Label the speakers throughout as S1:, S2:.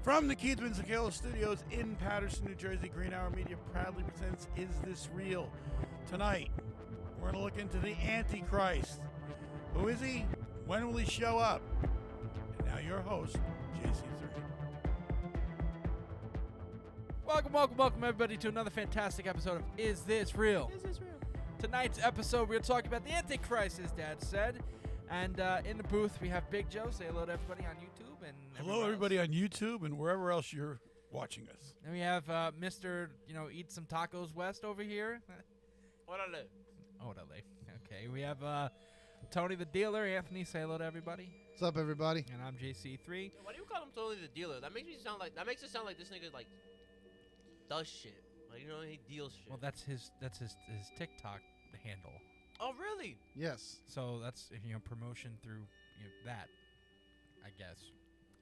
S1: From the Keith and Zakalo Studios in Patterson, New Jersey, Green Hour Media proudly presents Is This Real? Tonight, we're going to look into the Antichrist. Who is he? When will he show up? And now your host, JC3.
S2: Welcome, everybody, to another fantastic episode of Is This Real?
S3: Is this real?
S2: Tonight's episode, we're talking about the Antichrist, as Dad said. And in the booth, we have Big Joe. Say hello to everybody on YouTube. And
S1: Hello, everybody on YouTube and wherever else you're watching us.
S2: And we have Mr. Eat Some Tacos West over here.
S3: Orale.
S2: Orale. Okay, we have Tony the Dealer. Anthony, say hello to everybody.
S4: What's up, everybody?
S2: And I'm JC3.
S3: Why do you call him Tony the Dealer? That makes it sound like this nigga does shit. He deals shit.
S2: Well, that's his TikTok handle.
S3: Oh, really?
S4: Yes.
S2: So that's promotion through that, I guess.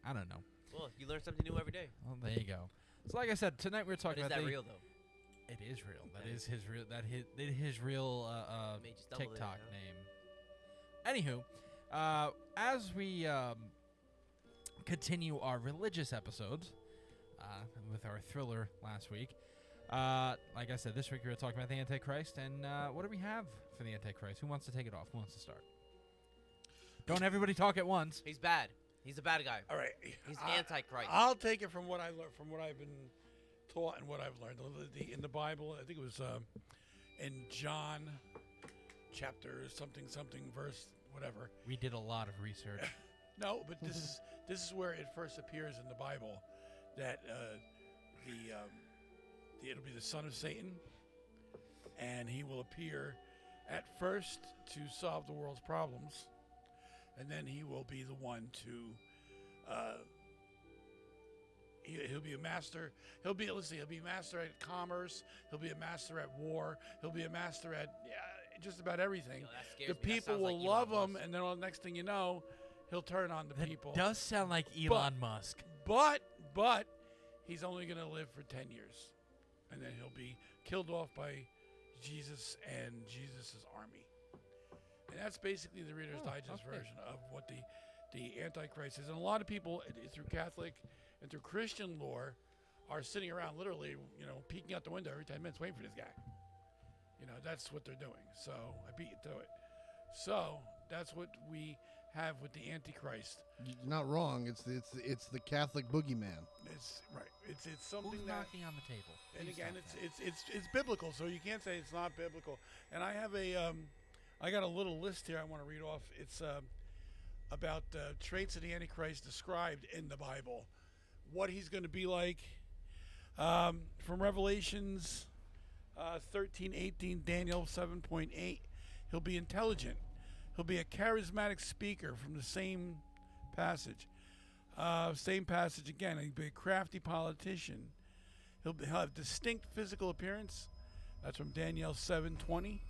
S2: I don't know.
S3: Well, you learn something new every day.
S2: Well, there you go. So, like I said, tonight we're talking
S3: But
S2: about
S3: is that real though?
S2: It is real. That is his real. His real
S3: Made you stumble
S2: TikTok
S3: there, huh?
S2: name. Anywho, as we continue our religious episodes with our thriller last week, like I said, this week we're talking about the Antichrist. And what do we have for the Antichrist? Who wants to take it off? Who wants to start? Don't everybody talk at once.
S3: He's bad. He's a bad guy.
S1: All right.
S3: He's Antichrist.
S1: I'll take it from what I learned, from what I've been taught and what I've learned. In the Bible, I think it was in John chapter something verse whatever.
S2: We did a lot of research.
S1: No, but this is where it first appears in the Bible that it'll be the son of Satan, and he will appear at first to solve the world's problems, and then he will be the one to he'll be a master. He'll be a master at commerce. He'll be a master at war. He'll be a master at just about everything.
S3: That scares
S1: The
S3: me. That
S1: people
S3: sounds
S1: will
S3: like
S1: love
S3: Elon
S1: him,
S3: Musk.
S1: and then the next thing you know, he'll turn on the people.
S2: Does sound like Elon Musk.
S1: But he's only going to live for 10 years. And then he'll be killed off by Jesus and Jesus' army. And that's basically the Reader's Digest version of what the Antichrist is. And a lot of people, through Catholic and through Christian lore, are sitting around literally, peeking out the window every 10 minutes waiting for this guy. That's what they're doing. So I beat you to it. So that's what we have with the Antichrist.
S4: You're not wrong. It's the Catholic boogeyman.
S1: It's right. It's something
S2: Who's
S1: that.
S2: knocking on the table?
S1: And
S2: Please
S1: again,
S2: stop that.
S1: it's biblical, so you can't say it's not biblical. And I have I got a little list here I want to read off. It's about traits of the Antichrist described in the Bible, what he's going to be like. From Revelations 13:18, Daniel 7:8, he'll be intelligent. He'll be a charismatic speaker from the same passage. Same passage again. He'll be a crafty politician. He'll have distinct physical appearance. That's from Daniel 7:20.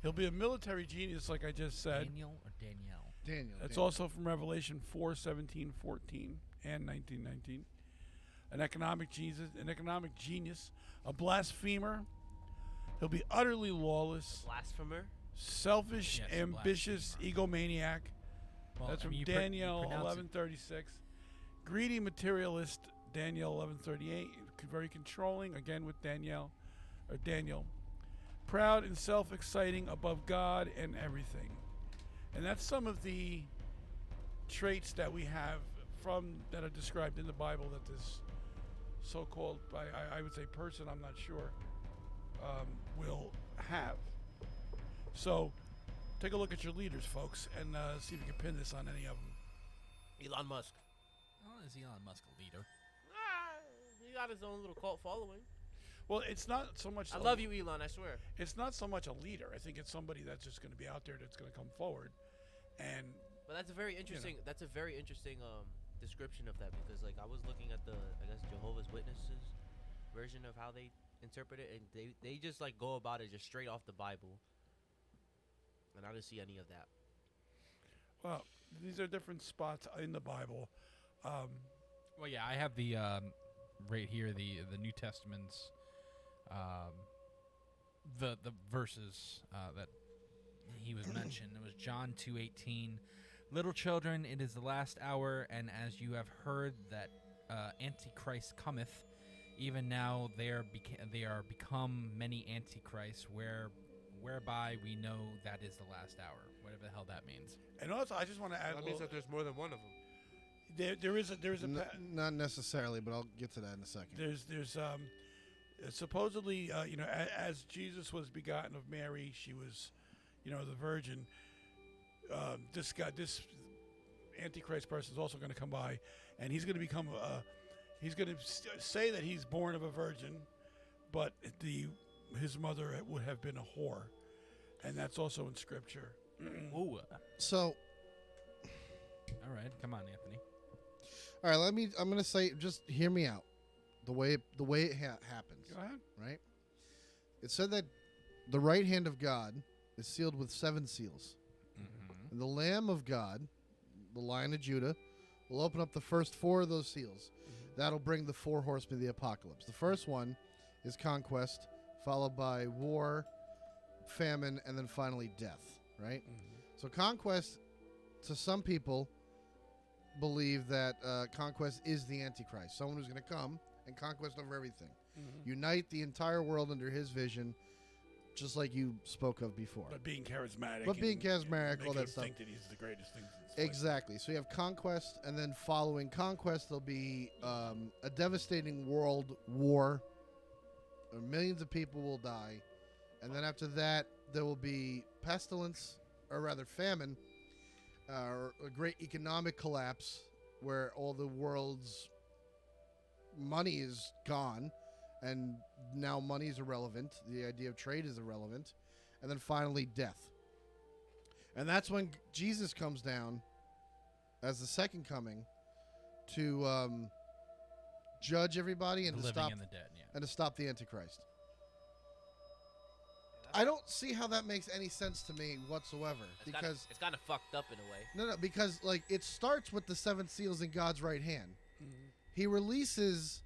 S1: He'll be a military genius, like I just said.
S2: Daniel or Danielle?
S4: Daniel.
S1: That's also from Revelation 4:17-14 and 19:19. An economic genius, a blasphemer. He'll be utterly lawless,
S3: Blasphemer.
S1: selfish,
S2: Yes,
S1: ambitious, egomaniac.
S2: Well,
S1: That's from
S2: you
S1: Daniel
S2: pronounce it-
S1: 11:36. Greedy materialist, Daniel 11:38. Very controlling, again with Daniel. Proud and self-exciting, above God and everything. And that's some of the traits that we have that are described in the Bible that this so-called, I would say person, I'm not sure, will have. So take a look at your leaders, folks, and see if you can pin this on any of them.
S3: Elon Musk.
S2: Oh, is Elon Musk a leader?
S3: He got his own little cult following.
S1: Well, it's not so much.
S3: I love you, Elon. I swear.
S1: It's not so much a leader. I think it's somebody that's just going to be out there that's going to come forward, and.
S3: But that's a very interesting. That's a very interesting description of that, because I was looking at the Jehovah's Witnesses version of how they interpret it, and they just go about it just straight off the Bible, and I didn't see any of that.
S1: Well, these are different spots in the Bible.
S2: Well, yeah, I have the right here the New Testament's the verses that he was mentioned. It was John 2:18. Little children, it is the last hour, and as you have heard that Antichrist cometh, even now they are become many antichrists, whereby we know that is the last hour. Whatever the hell that means.
S1: And also, I just want to add.
S5: That means that there's more than one of them.
S1: There is a
S4: Not necessarily, but I'll get to that in a second.
S1: there's supposedly as Jesus was begotten of Mary, she was the virgin. This Antichrist person is also going to come by, and he's going to become he's going to say that he's born of a virgin, but his mother would have been a whore, and that's also in scripture.
S2: Ooh.
S4: So,
S2: All right, come on, Anthony.
S4: all right, I'm going to say, just hear me out. The way it happens,
S1: Go ahead.
S4: right? It said that the right hand of God is sealed with 7 seals.
S2: Mm-hmm.
S4: And the Lamb of God, the Lion of Judah, will open up the first 4 of those seals. That'll bring the 4 horsemen of the apocalypse. The first one is conquest, followed by war, famine, and then finally death, right? So conquest, to some people, believe that conquest is the Antichrist, someone who's going to come and conquest over everything. Unite the entire world under his vision, just like you spoke of before.
S1: But being charismatic.
S4: But being
S1: and
S4: charismatic,
S1: make
S4: all
S1: you
S4: that stuff.
S1: think that he's the greatest thing since sliced bread.
S4: Exactly. So you have conquest, and then following conquest, there'll be a devastating world war. Millions of people will die. And then after that, there will be pestilence, or rather famine, or a great economic collapse where all the world's money is gone, and now money is irrelevant. The idea of trade is irrelevant. And then finally, death. And that's when Jesus comes down as the second coming to judge everybody and
S2: The
S4: to
S2: living
S4: stop
S2: and the dead, yeah.
S4: and to stop the Antichrist. I don't see how that makes any sense to me whatsoever. Because
S3: it's kind of fucked up in a way.
S4: no, because like it starts with the 7 seals in God's right hand. He releases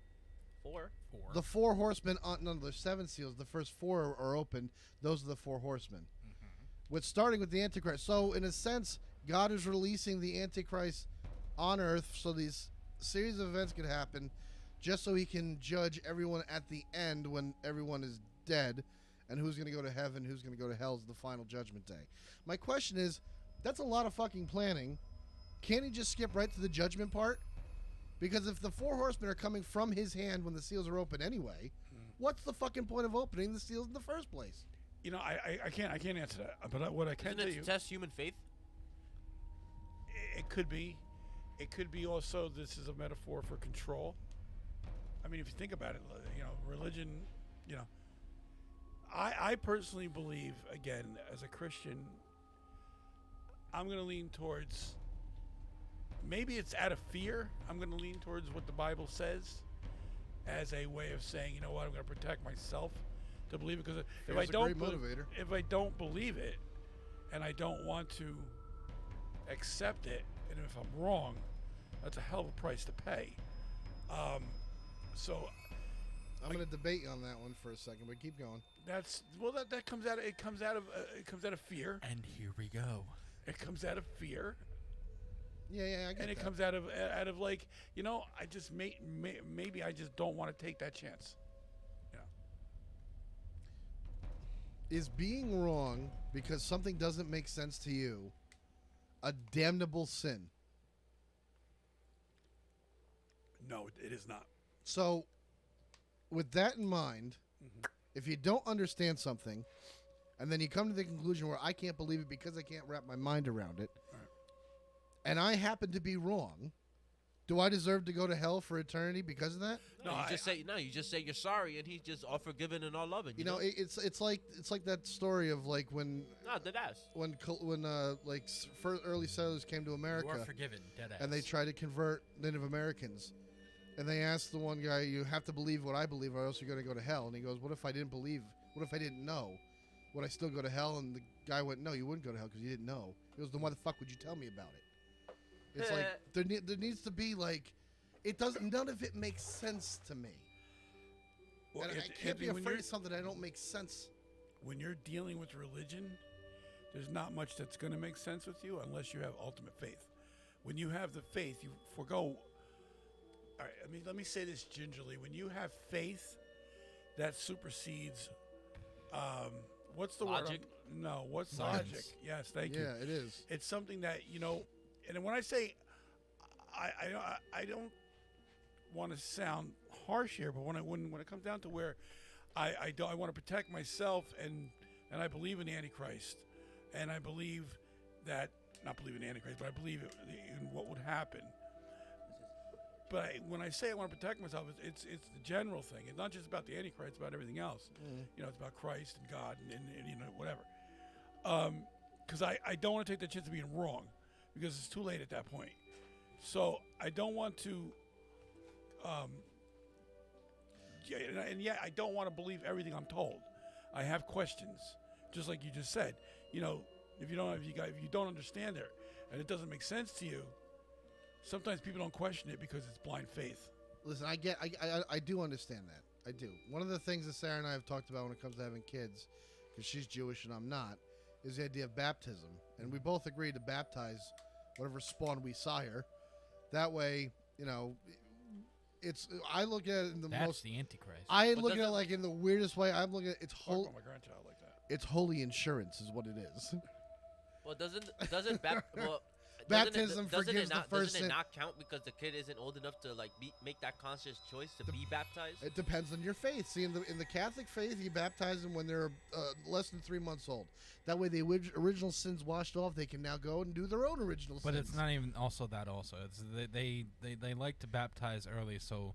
S3: 4.
S4: the 4 horsemen. No, there's 7 seals. The first 4 are opened. Those are the 4 horsemen. With starting with the Antichrist. So in a sense, God is releasing the Antichrist on earth so these series of events could happen just so he can judge everyone at the end when everyone is dead, and who's going to go to heaven, who's going to go to hell is the final judgment day. My question is, that's a lot of fucking planning. Can't he just skip right to the judgment part? Because if the 4 horsemen are coming from his hand when the seals are open anyway, what's the fucking point of opening the seals in the first place?
S1: I can't answer that. But what I can
S3: Isn't
S1: tell
S3: it
S1: you,
S3: to test human faith?
S1: it could be. It could be also this is a metaphor for control. I mean, if you think about it, religion, I personally believe, again, as a Christian, I'm going to lean towards, maybe it's out of fear, I'm going to lean towards what the Bible says as a way of saying, you know what, I'm going to protect myself to believe it. Because if I
S4: Fear's a
S1: don't,
S4: great motivator.
S1: if I don't believe it, and I don't want to accept it, and if I'm wrong, that's a hell of a price to pay. So
S4: I'm going to debate you on that one for a second, but keep going.
S1: that comes out of fear.
S2: And here we go.
S1: It comes out of fear,
S4: Yeah, I get
S1: and it
S4: that.
S1: comes out of like, I just maybe I just don't want to take that chance.
S4: Is being wrong because something doesn't make sense to you a damnable sin?
S1: No, it is not.
S4: So, with that in mind, if you don't understand something, and then you come to the conclusion where I can't believe it because I can't wrap my mind around it, and I happen to be wrong, do I deserve to go to hell for eternity because of that?
S3: No, you just say you're sorry, and he's just all forgiving and all loving.
S4: You know, it's like that story of like when
S3: no, dead ass.
S4: when first early settlers came to
S2: You
S4: America.
S2: are forgiven, dead ass.
S4: And they tried to convert Native Americans. And they asked the one guy, you have to believe what I believe or else you're going to go to hell. And he goes, what if I didn't believe? What if I didn't know? Would I still go to hell? And the guy went, no, you wouldn't go to hell because you didn't know. He goes, then why the fuck would you tell me about it? It's like, there needs to be like, none of it makes sense to me.
S1: Well,
S4: And I can't be afraid of something that don't make sense.
S1: When you're dealing with religion, there's not much that's going to make sense with you unless you have ultimate faith. When you have the faith, you forego All right, let me say this gingerly. When you have faith, that supersedes. What's the
S3: Logic?
S1: word? No. What's
S2: Science.
S1: logic? Yes, thank you.
S4: Yeah, it is.
S1: It's something that and when I say, I don't want to sound harsh here, but when it comes down to where I want to protect myself and I believe in the Antichrist, and I believe that not believe in the Antichrist, but I believe in what would happen. But when I say I want to protect myself, it's the general thing. It's not just about the Antichrist; it's about everything else. It's about Christ and God and whatever. Because I don't want to take the chance of being wrong, because it's too late at that point. So I don't want to. I don't want to believe everything I'm told. I have questions, just like you just said. If you don't understand it and it doesn't make sense to you, sometimes people don't question it because it's blind faith.
S4: Listen, I do understand that. I do. One of the things that Sarah and I have talked about when it comes to having kids, because she's Jewish and I'm not, is the idea of baptism. And we both agreed to baptize whatever spawn we sire. That way, I look at it in the
S2: That's
S4: most.
S2: the Antichrist.
S4: I
S3: But
S4: look at it
S3: doesn't-
S4: like in the weirdest way. I'm looking at it's
S1: Talk
S4: whole.
S1: about my grandchild like that.
S4: It's holy insurance, is what it is.
S3: Well, doesn't
S4: Baptism
S3: doesn't
S4: forgives
S3: it not,
S4: the first
S3: doesn't
S4: sin.
S3: it not count because the kid isn't old enough to make that conscious choice to be baptized?
S4: It depends on your faith. See, in the Catholic faith, you baptize them when they're less than 3 months old. That way, the original sins washed off. They can now go and do their own original
S2: But
S4: sins.
S2: it's not even also that. Also, it's they like to baptize early, so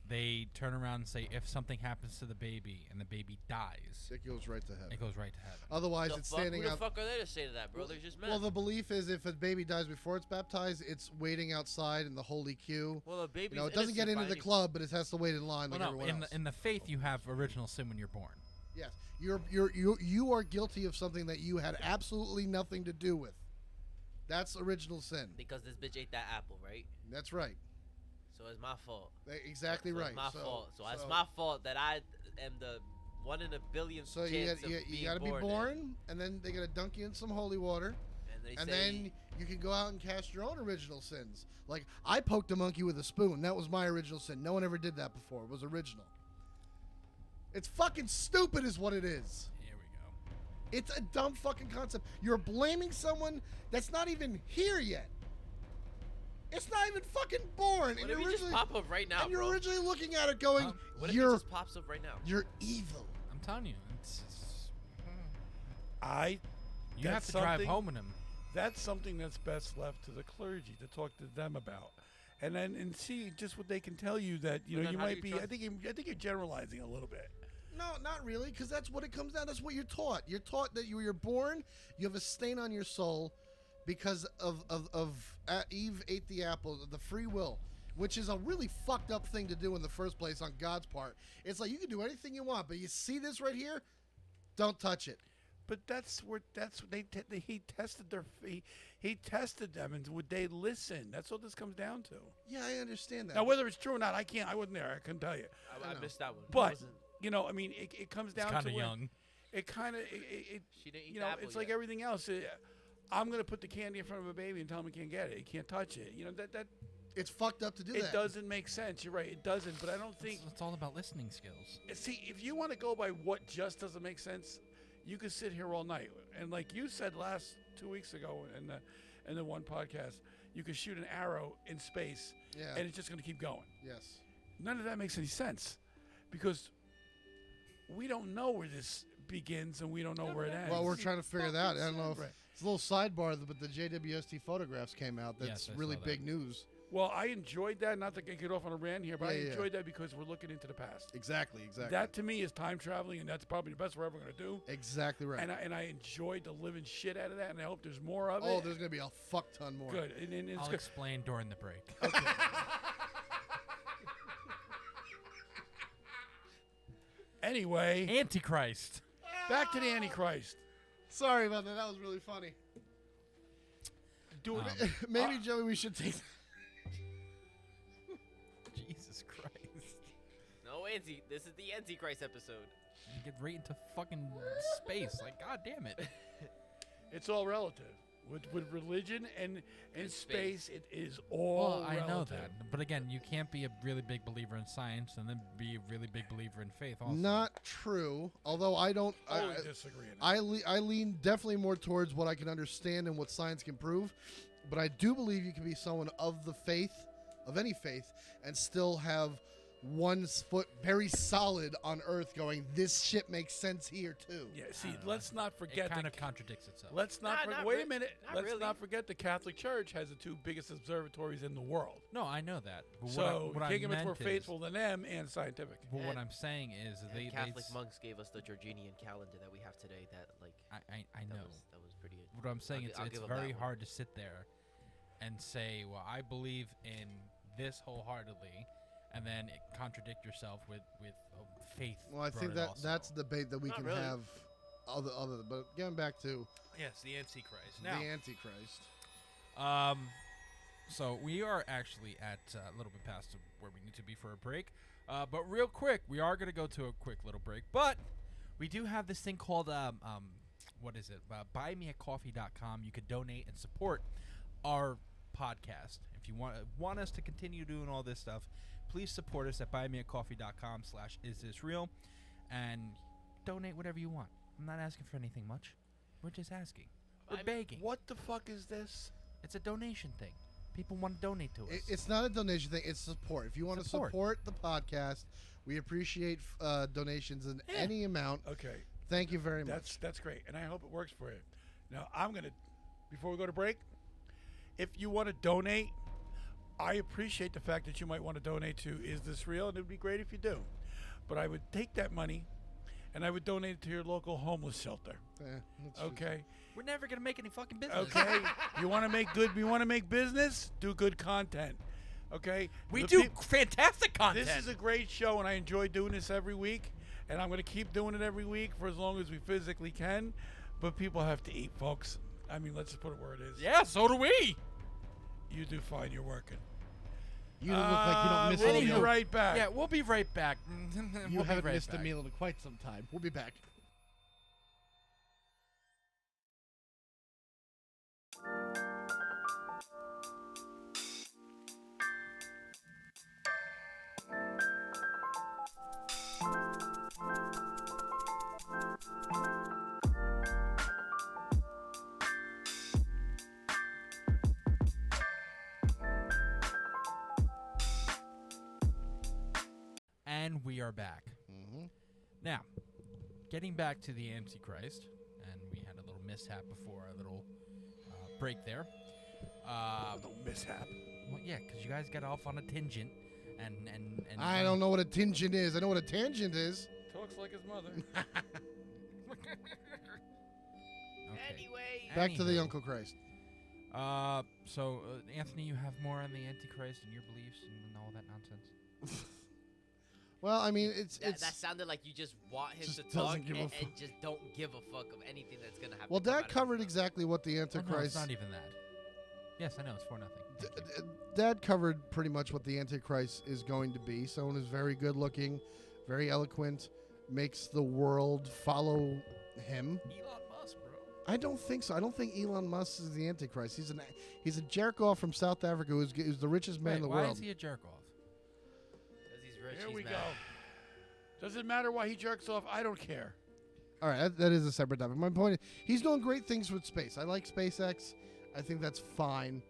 S2: they turn around and say if something happens to the baby and the baby dies,
S4: It goes right to heaven.
S2: it goes right to heaven.
S4: Otherwise,
S3: The
S4: it's
S3: fuck?
S4: standing
S3: Who the
S4: out.
S3: fuck are they to say to that, bro? They're just men.
S4: Well, the belief is if a baby dies before it's baptized, it's waiting outside in the holy queue.
S3: Well, a baby's
S4: It doesn't get
S3: innocent
S4: into
S3: by
S4: the
S3: any-
S4: club, but it has to wait in line like
S2: Well, no,
S4: everyone else.
S2: in the faith, you have original sin when you're born.
S4: Yes, you are guilty of something that you had absolutely nothing to do with. That's original sin.
S3: because this bitch ate that apple, right?
S4: That's right.
S3: So it's my fault.
S4: Exactly
S3: So
S4: right.
S3: It's my fault. So it's my fault that I am the 1 in a billion
S4: So
S3: chance
S4: you
S3: of being
S4: got to be
S3: born.
S4: born, and then they got to dunk you in some holy water,
S3: And they say,
S4: then you can go out and cast your own original sins. Like I poked a monkey with a spoon. That was my original sin. No one ever did that before. It was original. It's fucking stupid, is what it is.
S2: Here we go.
S4: It's a dumb fucking concept. You're blaming someone that's not even here yet. It's not even fucking born.
S3: what if he just pop up right now,
S4: and you're
S3: bro?
S4: originally looking at it going,
S3: What if he
S4: you're
S3: just pops up right now?
S4: you're evil.
S2: I'm telling you, you have
S1: That's
S2: to drive
S1: something-
S2: home with him.
S1: That's something that's best left to the clergy to talk to them about, and see just what they can tell you that
S3: But
S1: you
S3: then how do
S1: might
S3: you
S1: be.
S3: trust-
S1: I think you're generalizing a little bit.
S4: No, not really, because that's what it comes down. That's what you're taught. You're taught that you're born. You have a stain on your soul because of Eve ate the apple, the free will, which is a really fucked up thing to do in the first place on God's part. It's like you can do anything you want, but you see this right here, don't touch it.
S1: But he tested them, and would they listen? That's what this comes down to.
S4: Yeah, I understand that.
S1: Now, whether it's true or not, I wasn't there. I couldn't tell you.
S3: I
S4: know.
S3: missed that one.
S1: But
S3: Wasn't-
S1: it comes
S2: It's
S1: down
S2: kind
S1: to
S2: of
S1: where-
S2: young.
S1: It kind of
S3: she didn't eat the apple
S1: it's like
S3: yet.
S1: everything else. I'm gonna put the candy in front of a baby and tell him he can't get it. He can't touch it. That
S4: it's fucked up to do
S1: it
S4: that.
S1: doesn't make sense. You're right. It doesn't. But I don't think.
S2: It's all about listening skills.
S1: See, if you want to go by what just doesn't make sense, you could sit here all night. And like you said 2 weeks ago in the one podcast, you could shoot an arrow in space,
S4: Yeah.
S1: and it's just gonna keep going.
S4: Yes.
S1: None of that makes any sense, because we don't know where this begins and we don't know where it ends.
S4: Well, we're trying to figure that out. I don't know if
S1: Right.
S4: it's a little sidebar, but the JWST photographs came out. That's
S2: Yes, I
S4: really
S2: saw that.
S4: big news.
S1: Well, I enjoyed that. Not to get off on a rant here, but I
S4: Yeah, yeah.
S1: enjoyed that because we're looking into the past.
S4: Exactly.
S1: That to me is time traveling, and that's probably the best we're ever going to do.
S4: Exactly right.
S1: And I enjoyed the living shit out of that, and I hope there's more of
S4: Oh,
S1: it.
S4: there's gonna be a fuck ton more.
S1: Good. And it's
S2: I'll
S1: good.
S2: explain during the break.
S1: Anyway,
S2: Antichrist.
S1: back to the Antichrist.
S4: Sorry about that. That was really funny.
S1: Do it.
S4: Maybe Joey, we should take.
S2: Jesus Christ.
S3: No, this is the Antichrist episode.
S2: You get right into fucking space. Like, god damn it.
S1: It's all relative. With religion and
S3: And
S1: space,
S3: space.
S1: it is all
S2: Well, I know
S1: relative.
S2: that, but again, you can't be a really big believer in science and then be a really big believer in faith. Also,
S4: Not true. Although I don't.
S1: Totally disagree. In
S4: I lean definitely more towards what I can understand and what science can prove, but I do believe you can be someone of the faith, of any faith, and still have one foot very solid on Earth, going, this shit makes sense here too.
S1: Yeah, see, let's not
S2: it
S1: forget.
S2: kind
S1: the-
S2: of contradicts itself.
S1: Let's not.
S3: Nah, not
S1: Wait
S3: re-
S1: a minute.
S3: not
S1: Let's
S3: really.
S1: not forget the Catholic Church has the two biggest observatories in the world.
S2: No, I know that. But
S1: So
S2: what I
S1: you can't get much
S2: meant
S1: more
S2: is,
S1: faithful than them and scientific.
S2: But what
S3: And-
S2: I'm saying is
S3: And
S2: they
S3: Catholic
S2: s-
S3: monks gave us the Georgian calendar that we have today. That like
S2: I know.
S3: that was pretty.
S2: What I'm saying
S3: I'll
S2: it's
S3: give 'em that
S2: very
S3: one.
S2: hard to sit there and say, well, I believe in this wholeheartedly, and then contradict yourself with faith.
S4: Well, I
S2: brought
S4: think
S2: in
S4: that
S2: also.
S4: that's a debate that we
S3: Not
S4: can
S3: really.
S4: have. Other, but getting back to
S5: Yes, the Antichrist.
S4: the Antichrist.
S2: So we are actually at a little bit past where we need to be for a break. But real quick, we are going to go to a quick little break. But we do have this thing called what is it? BuyMeACoffee.com. You could donate and support our podcast. If you want us to continue doing all this stuff, please support us at BuyMeACoffee.com/isthisreal and donate whatever you want. I'm not asking for anything much. We're just asking. We're begging.
S1: What the fuck is this?
S2: It's a donation thing. People want to donate to us.
S4: It's not a donation thing. It's support. If you want to support the podcast, we appreciate donations in any amount.
S1: Okay,
S4: Thank you very much.
S1: that's great, and I hope it works for you. Now I'm gonna, before we go to break, if you want to donate, I appreciate the fact that you might want to donate to Is This Real, and it would be great if you do. But I would take that money, and I would donate it to your local homeless shelter.
S4: That's
S1: Okay.
S2: We're never gonna make any fucking business.
S1: Okay. You want to make good? You want to make business? Do good content. Okay.
S2: We
S1: The
S2: do
S1: peop-
S2: fantastic content.
S1: This is a great show, and I enjoy doing this every week. And I'm going to keep doing it every week for as long as we physically can. But people have to eat, folks. I mean, let's just put it where it is.
S2: Yeah, so do we.
S1: You do fine. You're working.
S4: You don't look like you don't miss
S1: We'll
S4: a
S1: be
S4: meal.
S1: right back.
S2: Yeah, we'll be right back.
S4: You
S2: We'll be
S4: haven't
S2: right
S4: missed
S2: back.
S4: a meal in quite some time. We'll be back.
S2: And we are back.
S4: Mm-hmm.
S2: Now, getting back to the Antichrist, and we had a little mishap before our little break there.
S1: No mishap.
S2: Well, yeah, because you guys got off on a tangent, and
S4: I don't know what a tangent is. I know what a tangent is.
S1: Talks like his mother.
S2: Okay.
S3: Anyway,
S4: Back to the
S2: Anywho.
S4: Uncle Christ.
S2: So Anthony, you have more on the Antichrist and your beliefs and all that nonsense.
S4: Well, I mean, it's
S3: that sounded like you just want him
S4: Just
S3: to
S4: doesn't
S3: talk
S4: give a
S3: and
S4: fuck.
S3: just don't give a fuck of anything that's gonna happen.
S4: well,
S3: come out
S4: Dad
S3: of his
S4: covered
S3: mouth.
S4: exactly what the
S2: Oh, no, it's
S4: Antichrist.
S2: not even that. Yes, I know it's for nothing.
S4: Dad covered pretty much what the Antichrist is going to be. Someone who's very good looking, very eloquent, makes the world follow him.
S2: Elon Musk, bro.
S4: I don't think so. I don't think Elon Musk is the Antichrist. He's a jerk off from South Africa who's the richest man in the
S2: why
S4: world.
S2: is he a jerk off?
S3: 'Cause he's rich.
S1: Here
S3: he's
S1: we
S3: mad.
S1: go. Doesn't matter why he jerks off. I don't care.
S4: All right, that is a separate topic. My point is, he's doing great things with space. I like SpaceX. I think that's fine,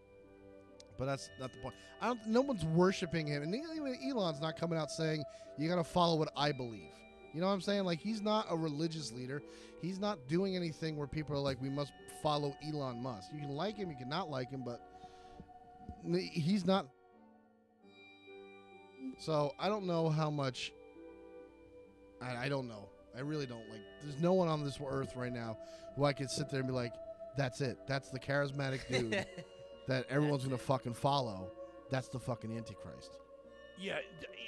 S4: but that's not the point. No one's worshiping him, and even Elon's not coming out saying you got to follow what I believe. You know what I'm saying? Like, he's not a religious leader. He's not doing anything where people are like, we must follow Elon Musk. You can like him, you can not like him, but he's not. So I don't know how much. I don't know. I really don't. Like, there's no one on this earth right now who I could sit there and be like, that's it. That's the charismatic dude that everyone's going to fucking follow. That's the fucking Antichrist.
S1: Yeah,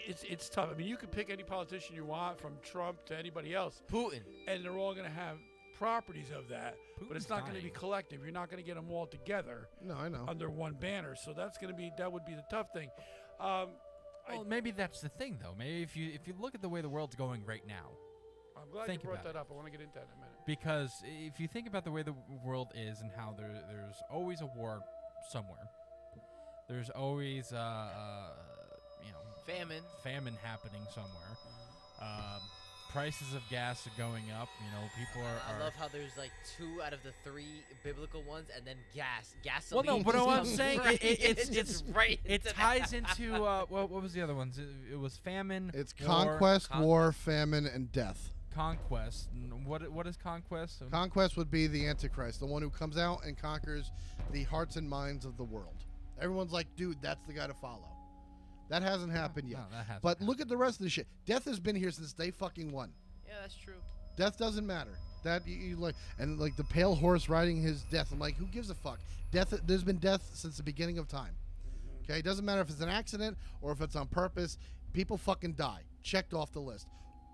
S1: it's tough. I mean, you can pick any politician you want, from Trump to anybody else,
S3: Putin.
S1: and they're all going to have properties of that. But it's
S2: Putin's
S1: not going to be
S2: dying.
S1: collective. You're not going to get them all together
S4: No, I know.
S1: under one banner. So that would be the tough thing.
S2: Well, maybe that's the thing, though. Maybe if you look at the way the world's going right now,
S1: I'm glad
S2: Think
S1: you brought
S2: about
S1: that up. I want to get into that in a minute.
S2: Because if you think about the way the world is and how there's always a war somewhere. There's always famine happening somewhere. Prices of gas are going up. People are.
S3: I love how there's like 2 out of the 3 biblical ones, and then gasoline.
S2: Well, no, but what I'm
S3: comes
S2: saying
S3: right
S2: it's
S3: just right.
S2: it
S3: into
S2: ties
S3: that.
S2: into what was the other ones? It was famine.
S4: It's
S2: war,
S4: conquest, war, famine, and death.
S2: Conquest. What is conquest?
S4: Conquest would be the Antichrist, the one who comes out and conquers the hearts and minds of the world. Everyone's like, dude, that's the guy to follow. That hasn't happened yet.
S2: No, that hasn't
S4: But
S2: happened.
S4: look at the rest of the shit. Death has been here since day fucking one.
S3: Yeah, that's true.
S4: Death doesn't matter. That you like, and like the pale horse riding his death. I'm like, who gives a fuck? Death. There's been death since the beginning of time. Okay, it doesn't matter if it's an accident or if it's on purpose. People fucking die. Checked off the list.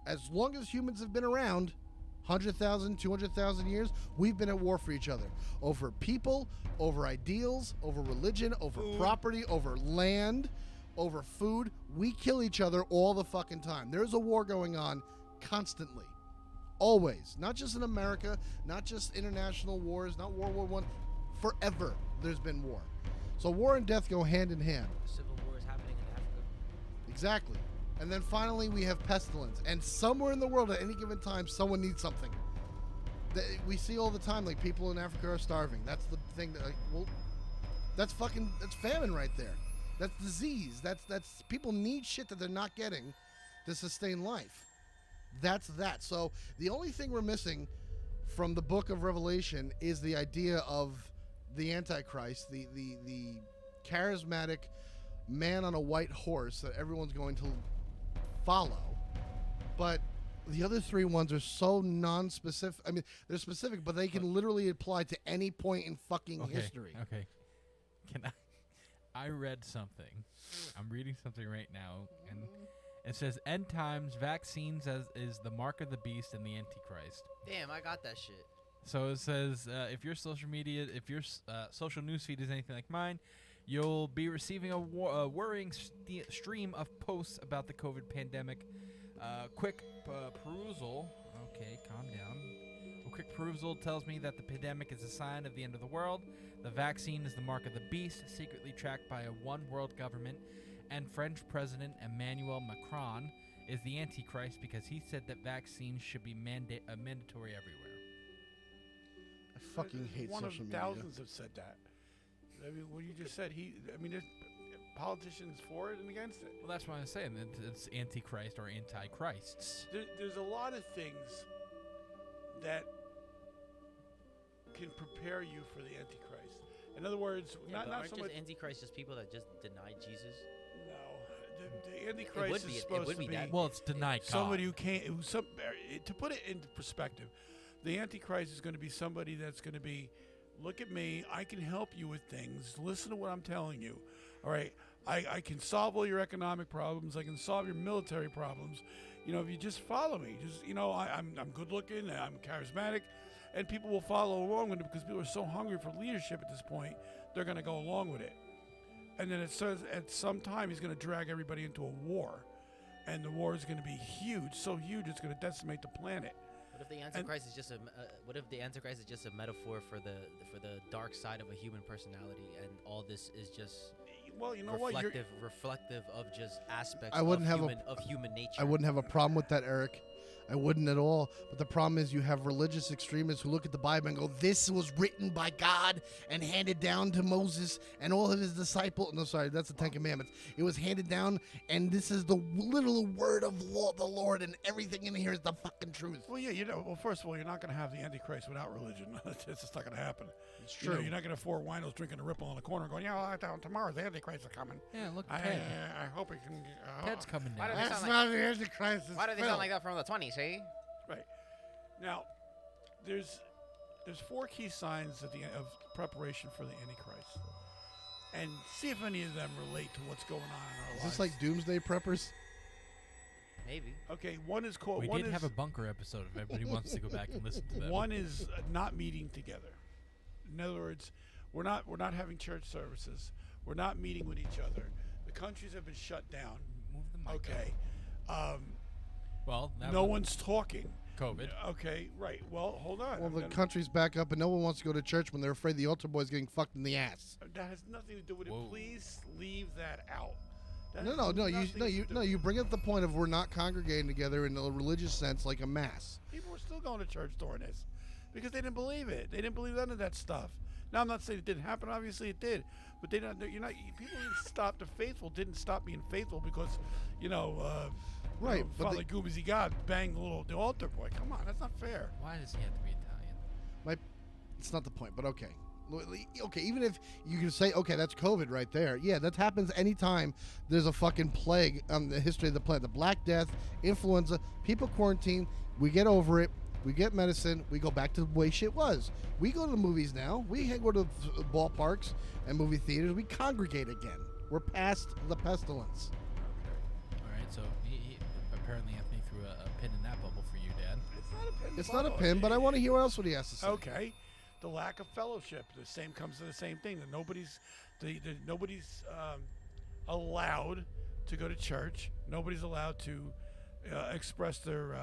S4: As long as humans have been around, 100,000, 200,000 years, we've been at war for each other. Over people, over ideals, over religion, over property, over land, over food. We kill each other all the fucking time. There's a war going on constantly. Always. Not just in America, not just international wars, not World War I. Forever there's been war. So war and death go hand in hand.
S3: Civil war is happening in Africa.
S4: Exactly. And then finally we have pestilence. And somewhere in the world at any given time, someone needs something. We see all the time, like people in Africa are starving. That's the thing that, that's famine right there. That's disease. That's people need shit that they're not getting to sustain life. That's that. So the only thing we're missing from the book of Revelation is the idea of the Antichrist, the charismatic man on a white horse that everyone's going to follow. But the other 3 ones are so non-specific. I mean, they're specific, but they can literally apply to any point in fucking history.
S2: Okay. I read something. I'm reading something right now, and it says end times vaccines is the mark of the beast and the Antichrist.
S3: Damn, I got that shit.
S2: So it says if your social social news feed is anything like mine, you'll be receiving a worrying stream of posts about the COVID pandemic. Quick perusal. Okay, calm down. A quick perusal tells me that the pandemic is a sign of the end of the world. The vaccine is the mark of the beast, secretly tracked by a one world government. And French President Emmanuel Macron is the Antichrist because he said that vaccines should be mandatory everywhere.
S4: I fucking hate
S1: One of
S4: social media.
S1: thousands have said that. I mean, what you just said, there's politicians for it and against it.
S2: Well, that's what I'm saying. It's Antichrist or Antichrists.
S1: There's a lot of things that can prepare you for the Antichrist. In other words,
S3: Yeah, but
S1: not
S3: aren't
S1: so
S3: just
S1: much.
S3: Antichrist just people that just deny Jesus?
S1: No, the Antichrist is supposed to be
S3: that.
S2: Well, it's denied God.
S1: somebody who can't. To put it into perspective, the Antichrist is going to be somebody that's going to be, look at me, I can help you with things. Listen to what I'm telling you. All right, I can solve all your economic problems. I can solve your military problems. If you just follow me, I'm good looking, I'm charismatic, and people will follow along with it because people are so hungry for leadership at this point. They're going to go along with it. And then it says at some time he's going to drag everybody into a war, and the war is going to be huge, so huge it's going to decimate the planet.
S3: What if the Antichrist is just a metaphor for the dark side of a human personality, and all this is just
S1: Well, you know what?
S3: reflective of just aspects
S4: I wouldn't have
S3: of human nature?
S4: I wouldn't have a problem with that, Eric. I wouldn't at all. But the problem is you have religious extremists who look at the Bible and go, this was written by God and handed down to Moses and all of his disciples. No, sorry, that's the Ten Commandments. It was handed down, and this is the literal word of the Lord, and everything in here is the fucking truth.
S1: Well, yeah, first of all, you're not going to have the Antichrist without religion. It's just not going to happen.
S4: It's
S1: You're
S4: true.
S1: not going to have 4 winos drinking a Ripple on the corner going, tomorrow the Antichrist is coming.
S2: Yeah, look,
S1: I
S2: Ted.
S1: hope he can.
S2: Ted's coming
S3: Why
S2: down.
S3: do they
S4: That's
S3: sound
S4: not the Antichrist.
S3: Why do they sound like that from the 20s, eh?
S1: Right. Now, there's 4 key signs of preparation for the Antichrist, and see if any of them relate to what's going on in our
S4: Is
S1: lives.
S4: this like Doomsday Preppers?
S3: Maybe.
S1: Okay, one is called.
S2: We
S1: one
S2: did
S1: is,
S2: have a bunker episode if everybody wants to go back and listen to that.
S1: One is not meeting together. In other words, we're not having church services. We're not meeting with each other. The countries have been shut down.
S2: Move the mic
S1: Okay.
S2: Well, that
S1: No
S2: was
S1: one's talking.
S2: COVID.
S1: Okay, right. Well, hold on.
S4: Well, the country's back up, and no one wants to go to church when they're afraid the altar boy's getting fucked in the ass.
S1: That has nothing to do with
S2: Whoa.
S1: it. Please leave that out. That
S4: No,
S1: has
S4: no, no. You,
S1: nothing
S4: no,
S1: to
S4: you,
S1: do
S4: no.
S1: with
S4: You
S1: it.
S4: bring up the point of we're not congregating together in a religious sense, like a mass.
S1: People were still going to church during this because they didn't believe it. They didn't believe none of that stuff. Now, I'm not saying it didn't happen. Obviously, it did. But you're not. People didn't stop. The faithful didn't stop being faithful because,
S4: Right, but
S1: Father Goobazy God banged the altar boy. Come on, that's not fair.
S2: Why does he have to be Italian?
S4: It's not the point, but okay. Okay, even if you can say, okay, that's COVID right there. Yeah, that happens anytime there's a fucking plague on the history of the planet. The Black Death, influenza, people quarantine, we get over it, we get medicine, we go back to the way shit was. We go to the movies now, we go to ballparks and movie theaters, we congregate again. We're past the pestilence.
S2: All right, so he apparently Anthony threw a pin in that bubble for you, Dad.
S1: It's not a pin.
S4: It's not a pin, but I want to hear what else what he has to say.
S1: Okay. The lack of fellowship. The same comes to the same thing. That nobody's allowed to go to church. Nobody's allowed to express their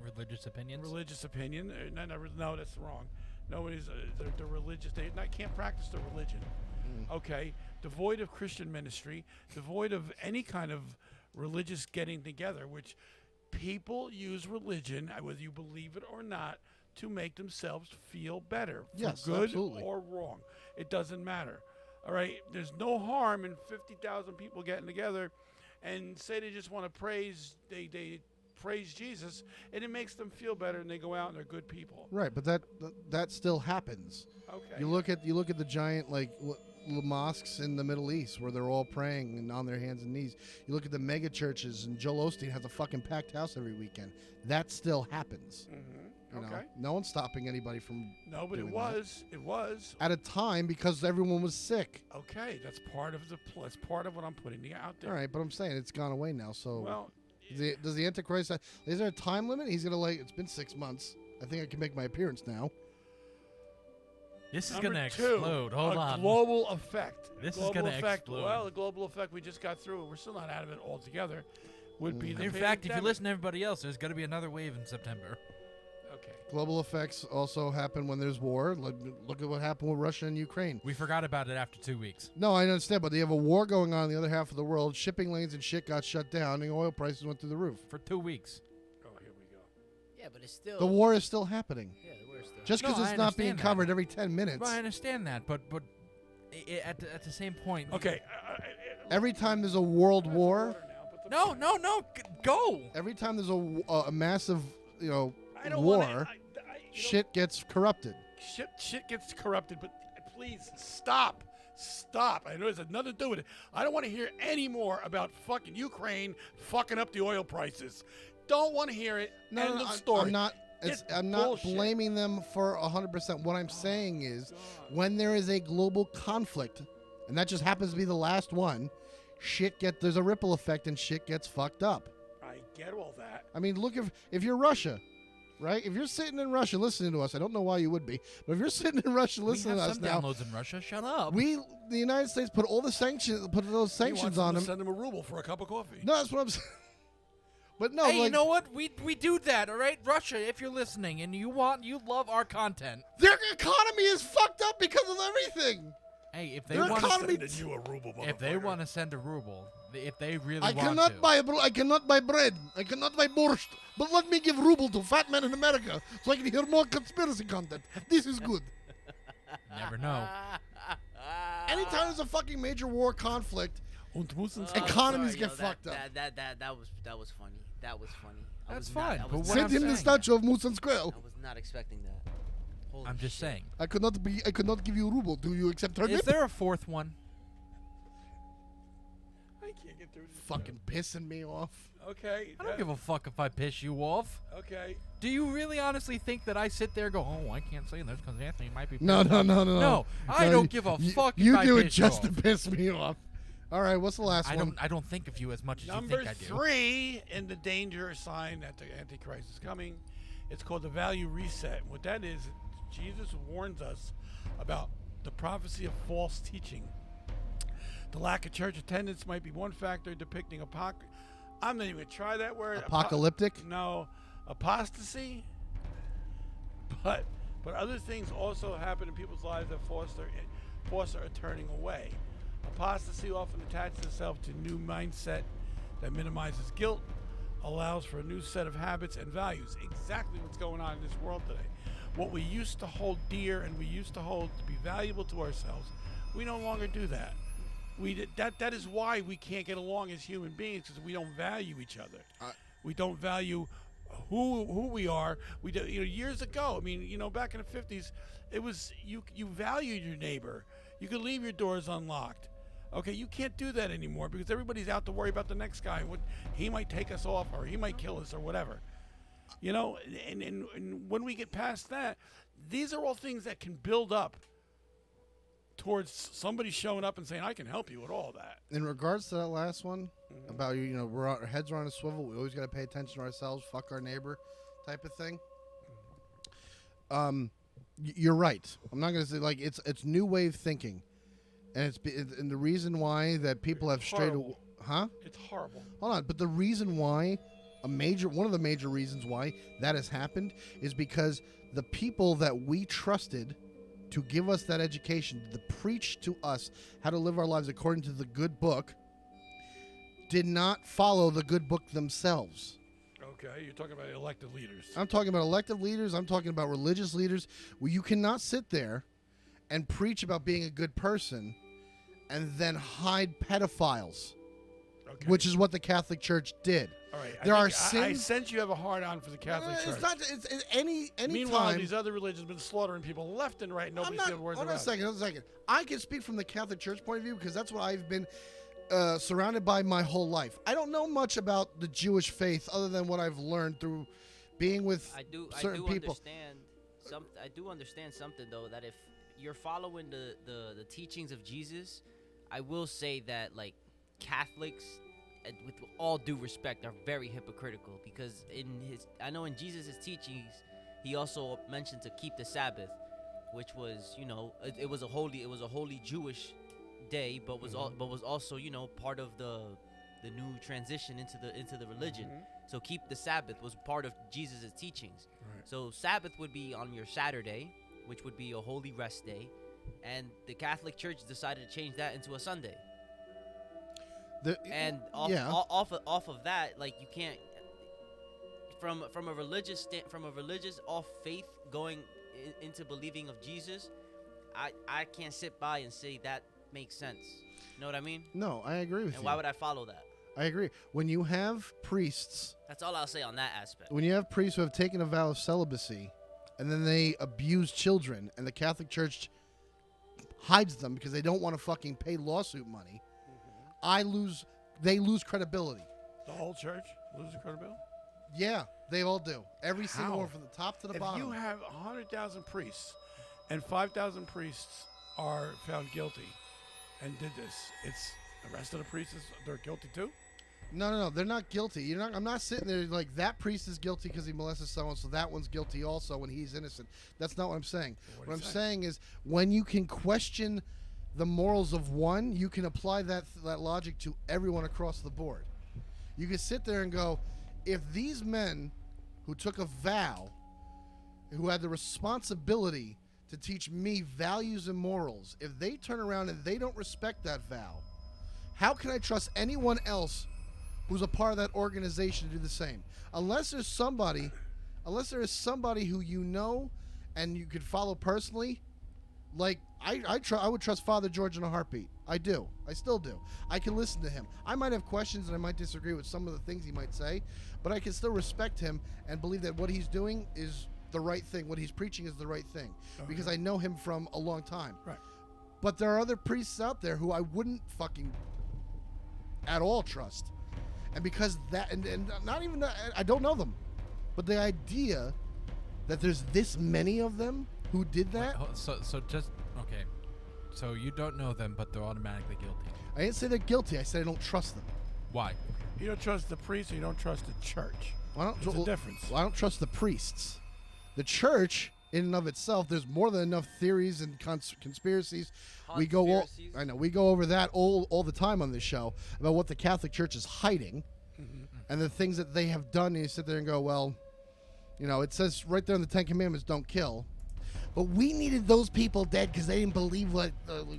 S2: Religious opinions?
S1: religious opinion. No, that's wrong. Nobody's they're religious. They can't practice their religion. Okay, devoid of Christian ministry, devoid of any kind of religious getting together. Which people use religion, whether you believe it or not, to make themselves feel better, for
S4: Yes,
S1: good
S4: absolutely.
S1: or wrong. It doesn't matter. All right, there's no harm in 50,000 people getting together and say they just want to praise. They praise Jesus, and it makes them feel better, and they go out and they're good people.
S4: Right, but that still happens.
S1: Okay.
S4: You look at the giant mosques in the Middle East where they're all praying and on their hands and knees. You look at the mega churches, and Joel Osteen has a fucking packed house every weekend. That still happens. You know?
S1: Okay.
S4: No one's stopping anybody from
S1: No, but
S4: doing
S1: it
S4: that.
S1: was.
S4: At a time because everyone was sick.
S1: Okay, that's part of that's part of what I'm putting out there.
S4: All right, but I'm saying it's gone away now. So
S1: Well,
S4: does the Antichrist? Is there a time limit? He's gonna it's been 6 months. I think I can make my appearance now.
S2: This is
S1: number
S2: going to
S1: two,
S2: explode. Hold
S1: a
S2: on.
S1: global effect.
S2: This is
S1: Global
S2: gonna
S1: effect.
S2: explode.
S1: Well, the global effect we just got through. We're still not out of it altogether. Would be the
S2: In fact, if you
S1: pandemic.
S2: listen to everybody else, there's going to be another wave in September.
S1: Okay.
S4: Global effects also happen when there's war. Look at what happened with Russia and Ukraine.
S2: We forgot about it after 2 weeks.
S4: No, I understand, but they have a war going on in the other half of the world. Shipping lanes and shit got shut down, and oil prices went through the roof.
S2: For 2 weeks.
S1: Oh, here we go.
S3: Yeah, but it's still.
S4: The war is still happening.
S3: Yeah, the war is still.
S4: Just
S2: No,
S4: because
S2: I
S4: it's not being
S2: understand that.
S4: covered every 10 minutes.
S2: Well, I understand that, but at the same point.
S1: Okay.
S4: Every time there's a world war,
S2: No, go.
S4: every time there's a massive,
S1: I don't
S4: war,
S1: wanna,
S4: shit gets corrupted.
S1: Shit gets corrupted, but please stop. I know there's another to do with it. I don't want to hear any more about fucking Ukraine fucking up the oil prices. Don't want to hear it. End of story.
S4: I'm not.
S1: It's
S4: I'm not
S1: bullshit.
S4: blaming them for 100%. What I'm saying is, when there is a global conflict, and that just happens to be the last one, there's a ripple effect and shit gets fucked up.
S1: I get all that.
S4: I mean, look, if you're Russia, right? If you're sitting in Russia listening to us, I don't know why you would be, but if you're sitting in Russia
S2: We
S4: listening
S2: have
S4: to us
S2: some
S4: now,
S2: downloads in Russia. Shut up.
S4: the United States put those sanctions
S1: He wants
S4: on
S1: to
S4: them.
S1: send him a ruble for a cup of coffee.
S4: No, that's what I'm saying. But no,
S2: Hey,
S4: like,
S2: you know what? We do that, all right? Russia, if you're listening and you love our content.
S4: their economy is fucked up because of everything.
S2: Hey, if they
S4: Their
S2: want
S4: economy-
S2: to,
S1: Sending you a ruble,
S2: if they
S1: motherfucker.
S2: want to send a ruble, if they really
S4: I
S2: want
S4: cannot
S2: to,
S4: I cannot buy bread. I cannot buy borscht. But let me give ruble to fat men in America so I can hear more conspiracy content. This is good.
S2: never know.
S4: Anytime there's a fucking major war conflict,
S1: Und müssen
S3: Oh,
S4: economies
S3: sorry,
S4: get
S3: yo,
S4: fucked up.
S3: That was funny. That was funny.
S2: That's
S3: I
S2: fine,
S3: was
S2: but
S3: not-
S2: what
S4: send
S2: I'm
S4: him the
S2: saying-
S4: statue of Musan Square.
S3: I was not expecting that. Holy
S2: I'm just
S3: shit.
S2: saying.
S4: I could not give you ruble. Do you accept her
S2: Is
S4: nip?
S2: there a fourth one?
S1: I can't get through this.
S4: Fucking pissing me off.
S1: Okay.
S2: I don't give a fuck if I piss you off.
S1: Okay.
S2: Do you really honestly think that I sit there and go, oh, I can't say this because Anthony might be
S4: No,
S2: pissed
S4: no,
S2: off."
S4: no, no.
S2: No, I don't give a fuck if
S4: You
S2: I
S4: do it
S2: piss
S4: just
S2: you
S4: to
S2: off.
S4: piss me off. All right, what's the last
S2: I
S4: one?
S2: don't think of you as much as
S1: Number
S2: you think I do.
S1: 3 in the danger sign that the Antichrist is coming. It's called the value reset. What that is, Jesus warns us about the prophecy of false teaching. The lack of church attendance might be one factor depicting I'm not even going to try that word.
S4: Apocalyptic?
S1: No. apostasy, but other things also happen in people's lives that foster a turning away. Apostasy often attaches itself to new mindset that minimizes guilt, allows for a new set of habits and values. Exactly what's going on in this world today. What we used to hold dear and we used to hold to be valuable to ourselves, we no longer do that. That is why we can't get along as human beings, because we don't value each other. We don't value who we are. We do, years ago. I mean, back in the 50s, it was you valued your neighbor. You could leave your doors unlocked. Okay, you can't do that anymore because everybody's out to worry about the next guy. What he might take us off, or he might kill us, or whatever. And when we get past that, these are all things that can build up towards somebody showing up and saying, I can help you with all that.
S4: In regards to that last one, about our heads are on a swivel, we always got to pay attention to ourselves, fuck our neighbor type of thing. You're right. I'm not going to say, like, it's new wave thinking. And and the reason why that people have strayed away,
S1: It's horrible.
S4: Hold on, but the reason why, one of the major reasons why that has happened is because the people that we trusted to give us that education, to preach to us how to live our lives according to the good book, did not follow the good book themselves.
S1: Okay, you're talking about elected leaders.
S4: I'm talking about elected leaders. I'm talking about religious leaders. Well, you cannot sit there and preach about being a good person and then hide pedophiles, which is what the Catholic Church did.
S1: All right,
S4: there are
S1: sins. I
S4: sins.
S1: sense you have a hard on for the Catholic Church.
S4: It's not. It's any
S1: Meanwhile,
S4: time.
S1: these other religions have been slaughtering people left and right. Nobody's saying words
S4: Hold on
S1: about
S4: a second. I can speak from the Catholic Church point of view because that's what I've been surrounded by my whole life. I don't know much about the Jewish faith other than what I've learned through being with certain people.
S3: I do understand something though, that if you're following the teachings of Jesus, I will say that, like, Catholics, with all due respect, are very hypocritical, because I know in Jesus' teachings, he also mentioned to keep the Sabbath, which was, it was a holy Jewish day, but was also, part of the new transition into the religion. So keep the Sabbath was part of Jesus' teachings.
S1: Right.
S3: So Sabbath would be on your Saturday, which would be a holy rest day, and the Catholic Church decided to change that into a Sunday. Off of that, like, you can't, from a religious off faith going into believing of Jesus, I can't sit by and say that makes sense. You know what I mean?
S4: No, I agree with you.
S3: And why would I follow that?
S4: I agree. When you have priests,
S3: that's all I'll say on that aspect.
S4: When you have priests who have taken a vow of celibacy, and then they abuse children, and the Catholic Church hides them because they don't want to fucking pay lawsuit money, they lose credibility.
S1: The whole church loses credibility?
S4: Yeah, they all do. Every single one, from the top to the bottom.
S1: If you have 100,000 priests and 5,000 priests are found guilty and did this, it's the rest of the priests, they're guilty too?
S4: No, they're not guilty. I'm not sitting there like that priest is guilty because he molested someone, so that one's guilty also when he's innocent. That's not what I'm saying. What I'm saying is, when you can question the morals of one, you can apply that logic to everyone across the board. You can sit there and go, if these men who took a vow, who had the responsibility to teach me values and morals, if they turn around and they don't respect that vow, how can I trust anyone else who's a part of that organization to do the same? Unless there is somebody who you know and you could follow personally, like I would trust Father George in a heartbeat. I do. I still do. I can listen to him. I might have questions and I might disagree with some of the things he might say, but I can still respect him and believe that what he's doing is the right thing. What he's preaching is the right thing, because I know him from a long time.
S1: Right.
S4: But there are other priests out there who I wouldn't fucking at all trust. And because that, and not even that, I don't know them, but the idea that there's this many of them who did that.
S2: Wait, so you don't know them, but they're automatically guilty.
S4: I didn't say they're guilty. I said I don't trust them.
S2: Why?
S1: You don't trust the priest, or you don't trust the church. There's a difference.
S4: Well, I don't trust the priests. The church, in and of itself, there's more than enough theories and conspiracies. We go over that all the time on this show about what the Catholic Church is hiding, and the things that they have done. And you sit there and go, well, You know, it says right there in the Ten Commandments, don't kill. But we needed those people dead because they didn't believe what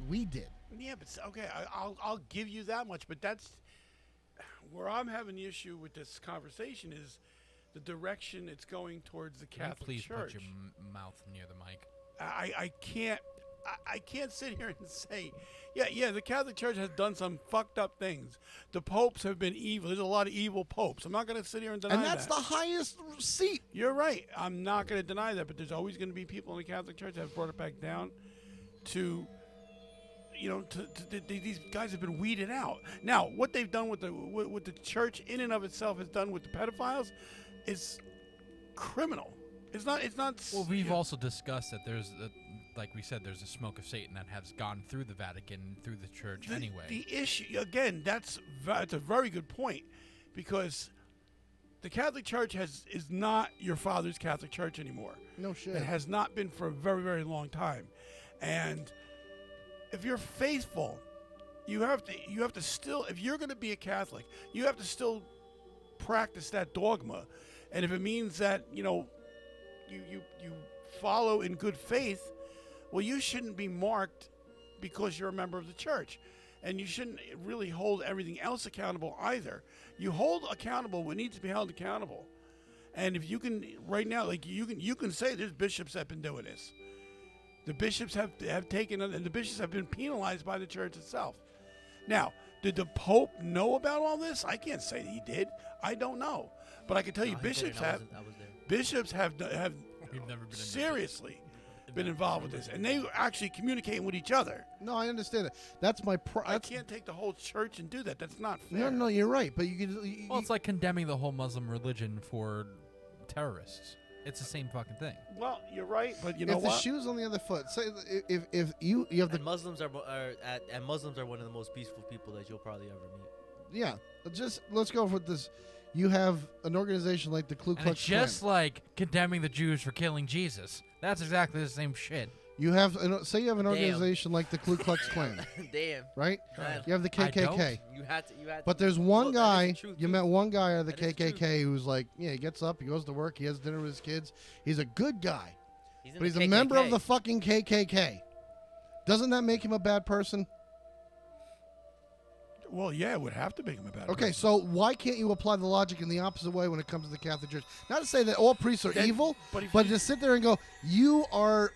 S4: we did.
S1: Yeah, but okay, I'll give you that much. But that's where I'm having the issue with this conversation is the direction it's going towards the
S2: Can you
S1: Catholic
S2: please
S1: Church.
S2: put your mouth near the mic?
S1: I can't sit here and say, yeah, the Catholic Church has done some fucked up things. The popes have been evil. There's a lot of evil popes. I'm not going to sit here and deny that.
S4: And that's the highest seat.
S1: You're right. I'm not going to deny that, but there's always going to be people in the Catholic Church that have brought it back down to, you know, these guys have been weeded out. Now, what they've done with the church in and of itself has done with the pedophiles is criminal. It's not.
S2: Well, we've also discussed that there's, like we said, there's a smoke of Satan that has gone through the Vatican, through the church anyway.
S1: The issue, again, that's a very good point, because the Catholic Church is not your father's Catholic Church anymore.
S4: No shit.
S1: It has not been for a very, very long time. And if you're faithful, you have to still, if you're going to be a Catholic, you have to still practice that dogma. And if it means that, you know, you follow in good faith, well, you shouldn't be marked because you're a member of the church. And you shouldn't really hold everything else accountable either. You hold accountable what needs to be held accountable. And if you can, right now, like you can say there's bishops that have been doing this. The bishops have taken, and the bishops have been penalized by the church itself. Now, did the Pope know about all this? I can't say that he did. I don't know. But I can tell you,
S3: No, he
S1: bishops
S3: didn't. I
S1: have.
S3: was there.
S1: Bishops have
S2: We've never been
S1: seriously been involved with this, and they were actually communicating with each other.
S4: No, I understand that. That's my.
S1: I can't take the whole church and do that. That's not fair.
S4: No, you're right. But you can.
S2: Well, it's like condemning the whole Muslim religion for terrorists. It's the same fucking thing.
S1: Well, you're right, but you know
S4: if the
S1: what?
S4: shoe's on the other foot, say if you have the
S3: And Muslims are one of the most peaceful people that you'll probably ever meet.
S4: yeah. Just let's go with this. You have an organization like the Ku
S2: And
S4: Klux
S2: it's just
S4: Klan.
S2: like condemning the Jews for killing Jesus. That's exactly the same shit.
S4: You have say you have an
S3: Damn.
S4: organization like the Ku Klux Klan,
S3: Damn.
S4: right?
S3: Man,
S4: You have the
S2: I don't.
S4: KKK.
S3: You had to.
S4: But there's one
S3: Look, that is
S4: guy,
S3: the truth,
S4: you
S3: too.
S4: met one guy out of the
S3: That is the truth.
S4: KKK who's like, yeah, he gets up, he goes to work, he has dinner with his kids. He's a good guy,
S3: in
S4: but
S3: the
S4: he's a member of
S3: KKK.
S4: the fucking KKK. Doesn't that make him a bad person?
S1: Well, yeah, it would have to make him a bad
S4: Okay,
S1: person.
S4: so why can't you apply the logic in the opposite way when it comes to the Catholic Church? Not to say that all priests are
S1: Then-
S4: evil,
S1: but if
S4: but
S1: you-
S4: to sit there and go, you are,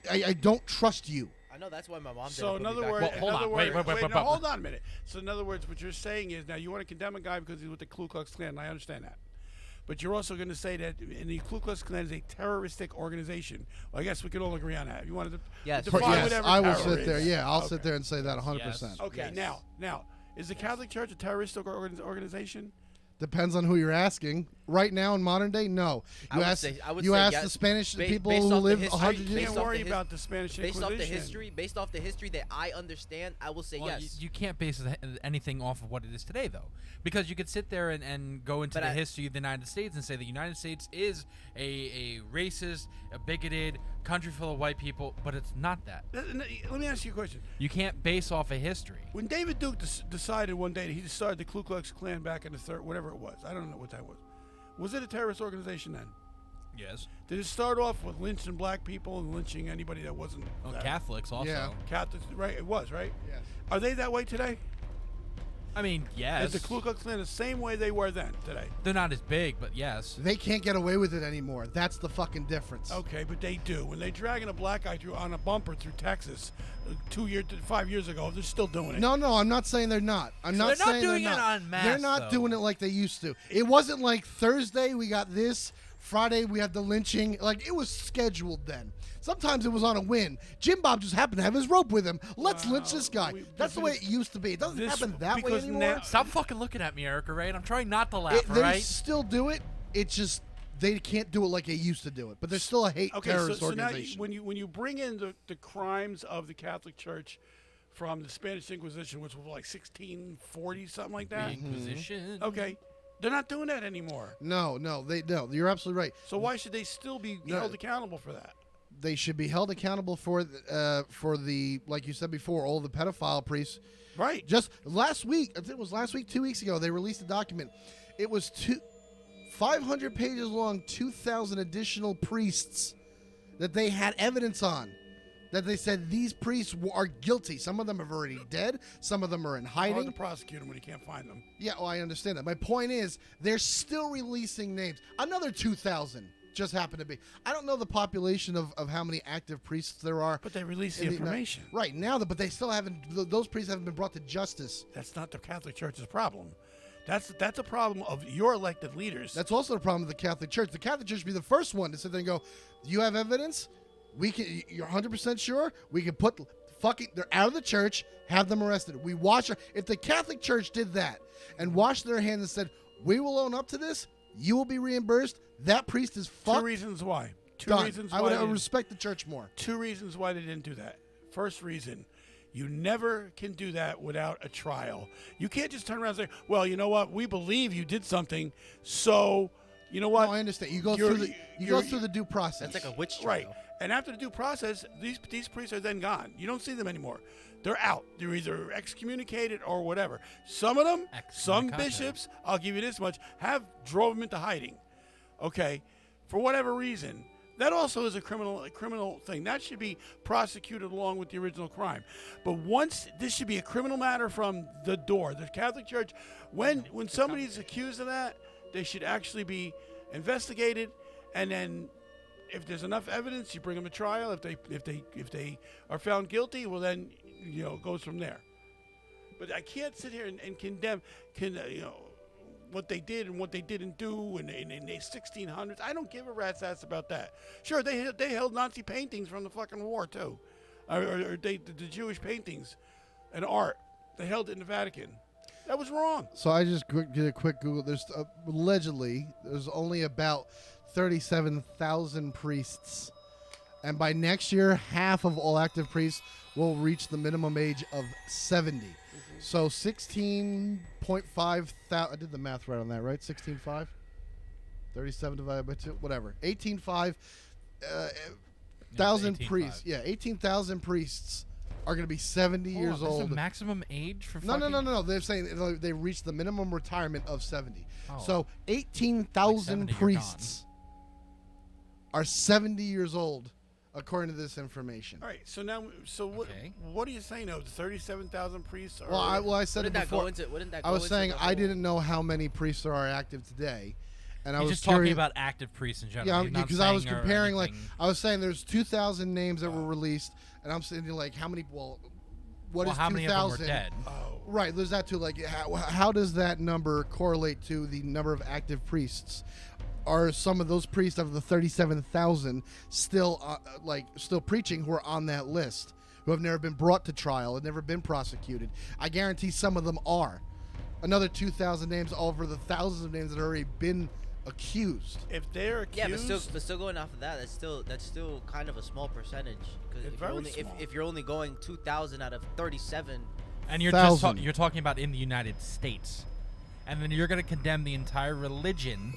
S4: I don't trust you.
S3: I know that's why my mom.
S1: So
S3: didn't
S1: in
S3: put me
S1: other
S3: back
S1: words,
S3: there.
S2: Well, hold on. Wait,
S1: no,
S2: but-
S1: hold on a minute. So in other words, what you're saying is now you want to condemn a guy because he's with the Ku Klux Klan. And I understand that, but you're also going to say that in the Ku Klux Klan is a terroristic organization. Well, I guess we could all agree on that. If you wanted to
S3: Yes.
S1: define
S4: Yes,
S1: whatever
S4: I will
S1: terror
S4: sit there.
S1: is.
S4: Yeah, I'll
S1: Okay.
S4: sit there and say that 100%.
S2: Yes.
S1: Okay,
S3: Yes.
S1: now, is the Catholic Church a terroristic organization?
S4: Depends on who you're asking. Right now in modern day, no.
S3: I
S4: You
S3: would
S4: ask,
S3: say- I would
S4: you
S3: say
S4: ask
S3: yes.
S4: the Spanish
S3: Ba-
S4: people
S3: based
S4: who
S3: off the
S4: live
S3: history-
S4: 100
S1: You
S4: years.
S1: can't
S3: off
S1: worry
S3: the his-
S1: about the Spanish
S3: based
S1: Inquisition.
S3: based off the history that I understand, I will say
S2: Well,
S3: yes.
S2: you can't base anything off of what it is today, though, because you could sit there and go into
S3: But
S2: the
S3: I-
S2: history of the United States and say the United States is a racist, a bigoted country full of white people, but it's not that.
S1: Let me ask you a question.
S2: You can't base off a history.
S1: When David Duke decided one day that he started the Ku Klux Klan back in the third, whatever it was, I don't know what that was. Was it a terrorist organization then?
S2: Yes.
S1: Did it start off with lynching black people and lynching anybody that wasn't
S2: Oh,
S1: that-
S2: Catholics also.
S4: Yeah.
S1: Catholics? Right, it was, right?
S4: Yes.
S1: Are they that way today?
S2: I mean, yes.
S1: Is the Ku Klux Klan the same way they were then today?
S2: They're not as big, but yes.
S4: They can't get away with it anymore. That's the fucking difference.
S1: Okay, but they do. When they dragging a black guy through on a bumper through Texas 5 years ago, they're still doing it.
S4: No, I'm not saying they're not. I'm
S2: So
S4: not
S2: they're not
S4: saying
S2: doing
S4: they're
S2: it
S4: not.
S2: en masse,
S4: They're not
S2: though.
S4: doing it like they used to. It wasn't like Thursday we got this, Friday we had the lynching. Like it was scheduled then. Sometimes it was on a whim. Jim Bob just happened to have his rope with him. Let's lynch this guy. That's the way it used to be. It doesn't
S1: This-
S4: happen that way
S1: because
S4: anymore.
S1: now-
S2: Stop fucking looking at me, Erica, right? I'm trying not to laugh,
S4: They
S2: right?
S4: still do it. It's just they can't do it like they used to do it. But there's still a hate
S1: Okay,
S4: terrorist
S1: so now
S4: organization.
S1: when you bring in the crimes of the Catholic Church from the Spanish Inquisition, which was like 1640 something like that.
S2: Inquisition.
S1: Okay, they're not doing that anymore.
S4: no, you're absolutely right.
S1: So why should they still be
S4: No.
S1: held accountable for that?
S4: They should be held accountable for the like you said before, all the pedophile priests.
S1: Right.
S4: Just last week, I think it was last week, 2 weeks ago, they released a document. It was 500 pages long, 2,000 additional priests that they had evidence on. That they said these priests are guilty. Some of them are already dead. Some of them are in
S1: Hard
S4: hiding.
S1: to prosecute them when you can't find them.
S4: Yeah, oh, I understand that. My point is, they're still releasing names. Another 2,000 just happened to be. I don't know the population of how many active priests there are.
S1: But they release the
S4: in
S1: information.
S4: Right now, but they still haven't. Those priests haven't been brought to justice.
S1: That's not the Catholic Church's problem. That's a problem of your elected leaders.
S4: That's also the problem with the Catholic Church. The Catholic Church should be the first one to sit there and go, "You have evidence? We can. You're 100% sure? We can put they're out of the church. Have them arrested. We watch. If the Catholic Church did that and washed their hands and said, "We will own up to this. You will be reimbursed." That priest is fucked.
S1: Two reasons why.
S4: Done. I would respect the church more.
S1: Two reasons why they didn't do that. First reason, you never can do that without a trial. You can't just turn around and say, well, you know what? We believe you did something, so you know what?
S4: No, I understand. You go
S1: You're-
S4: through the due process.
S3: That's like a witch trial.
S1: Right. And after the due process, these priests are then gone. You don't see them anymore. They're out. They're either excommunicated or whatever. Some of them, some
S2: Excommunicado.
S1: bishops, I'll give you this much, have drove them into hiding. Okay, for whatever reason. That also is a criminal thing. That should be prosecuted along with the original crime. But this should be a criminal matter from the door. The Catholic Church, when somebody's accused of that, they should actually be investigated, and then if there's enough evidence, you bring them to trial. If they are found guilty, well then it goes from there. But I can't sit here and condemn what they did and what they didn't do in the 1600s. I don't give a rat's ass about that. Sure, they held Nazi paintings from the fucking war too, or the Jewish paintings and art. They held it in the Vatican. That was wrong.
S4: So I just did a quick Google. There's allegedly there's only about 37,000 priests, and by next year, half of all active priests will reach the minimum age of 70. So 16.5 thousand. I did the math right on that, right? 16.5? 37 divided by 2, whatever. 18.5 thousand
S2: 18.5.
S4: priests. Yeah, 18,000 priests are going to be 70 years
S2: Hold on,
S4: old.
S2: There's a maximum age for
S4: No.
S2: fucking-
S4: They're saying they reached the minimum retirement of 70.
S2: Oh.
S4: So 18,000
S2: 70, you're
S4: priests are 70 years old, according to this information.
S1: All right. So now,
S2: Okay.
S1: what are you saying? Though the 37,000 priests are.
S4: Well, I said
S3: Wouldn't
S4: it
S3: that
S4: before.
S3: go into? Wouldn't that
S4: I
S3: go
S4: was
S3: into
S4: saying
S3: the
S4: I
S3: whole-
S4: didn't know how many priests there are active today, and I
S2: He's
S4: was
S2: just talking
S4: curious.
S2: about active priests in general.
S4: Yeah,
S2: He's not
S4: because I was
S2: saying or
S4: comparing
S2: anything.
S4: I was saying there's 2,000 names that were released, and I'm saying like how many? Well, what
S2: well,
S4: is
S2: how
S4: 2,000?
S2: many of them were dead?
S1: Oh.
S4: Right, there's that too. Like, how does that number correlate to the number of active priests? Are some of those priests of the 37,000 still still preaching who are on that list, who have never been brought to trial and never been prosecuted? I guarantee some of them are. Another 2,000 names over the thousands of names that have already been accused.
S1: If they're accused,
S3: Yeah, but still going off of that, that's still kind of a small percentage. Because
S1: It's
S3: if you're
S1: very
S3: only
S1: small.
S3: if you're only going 2,000 out of 37,
S2: And you're
S4: Thousand.
S2: you're talking about in the United States, and then you're going to condemn the entire religion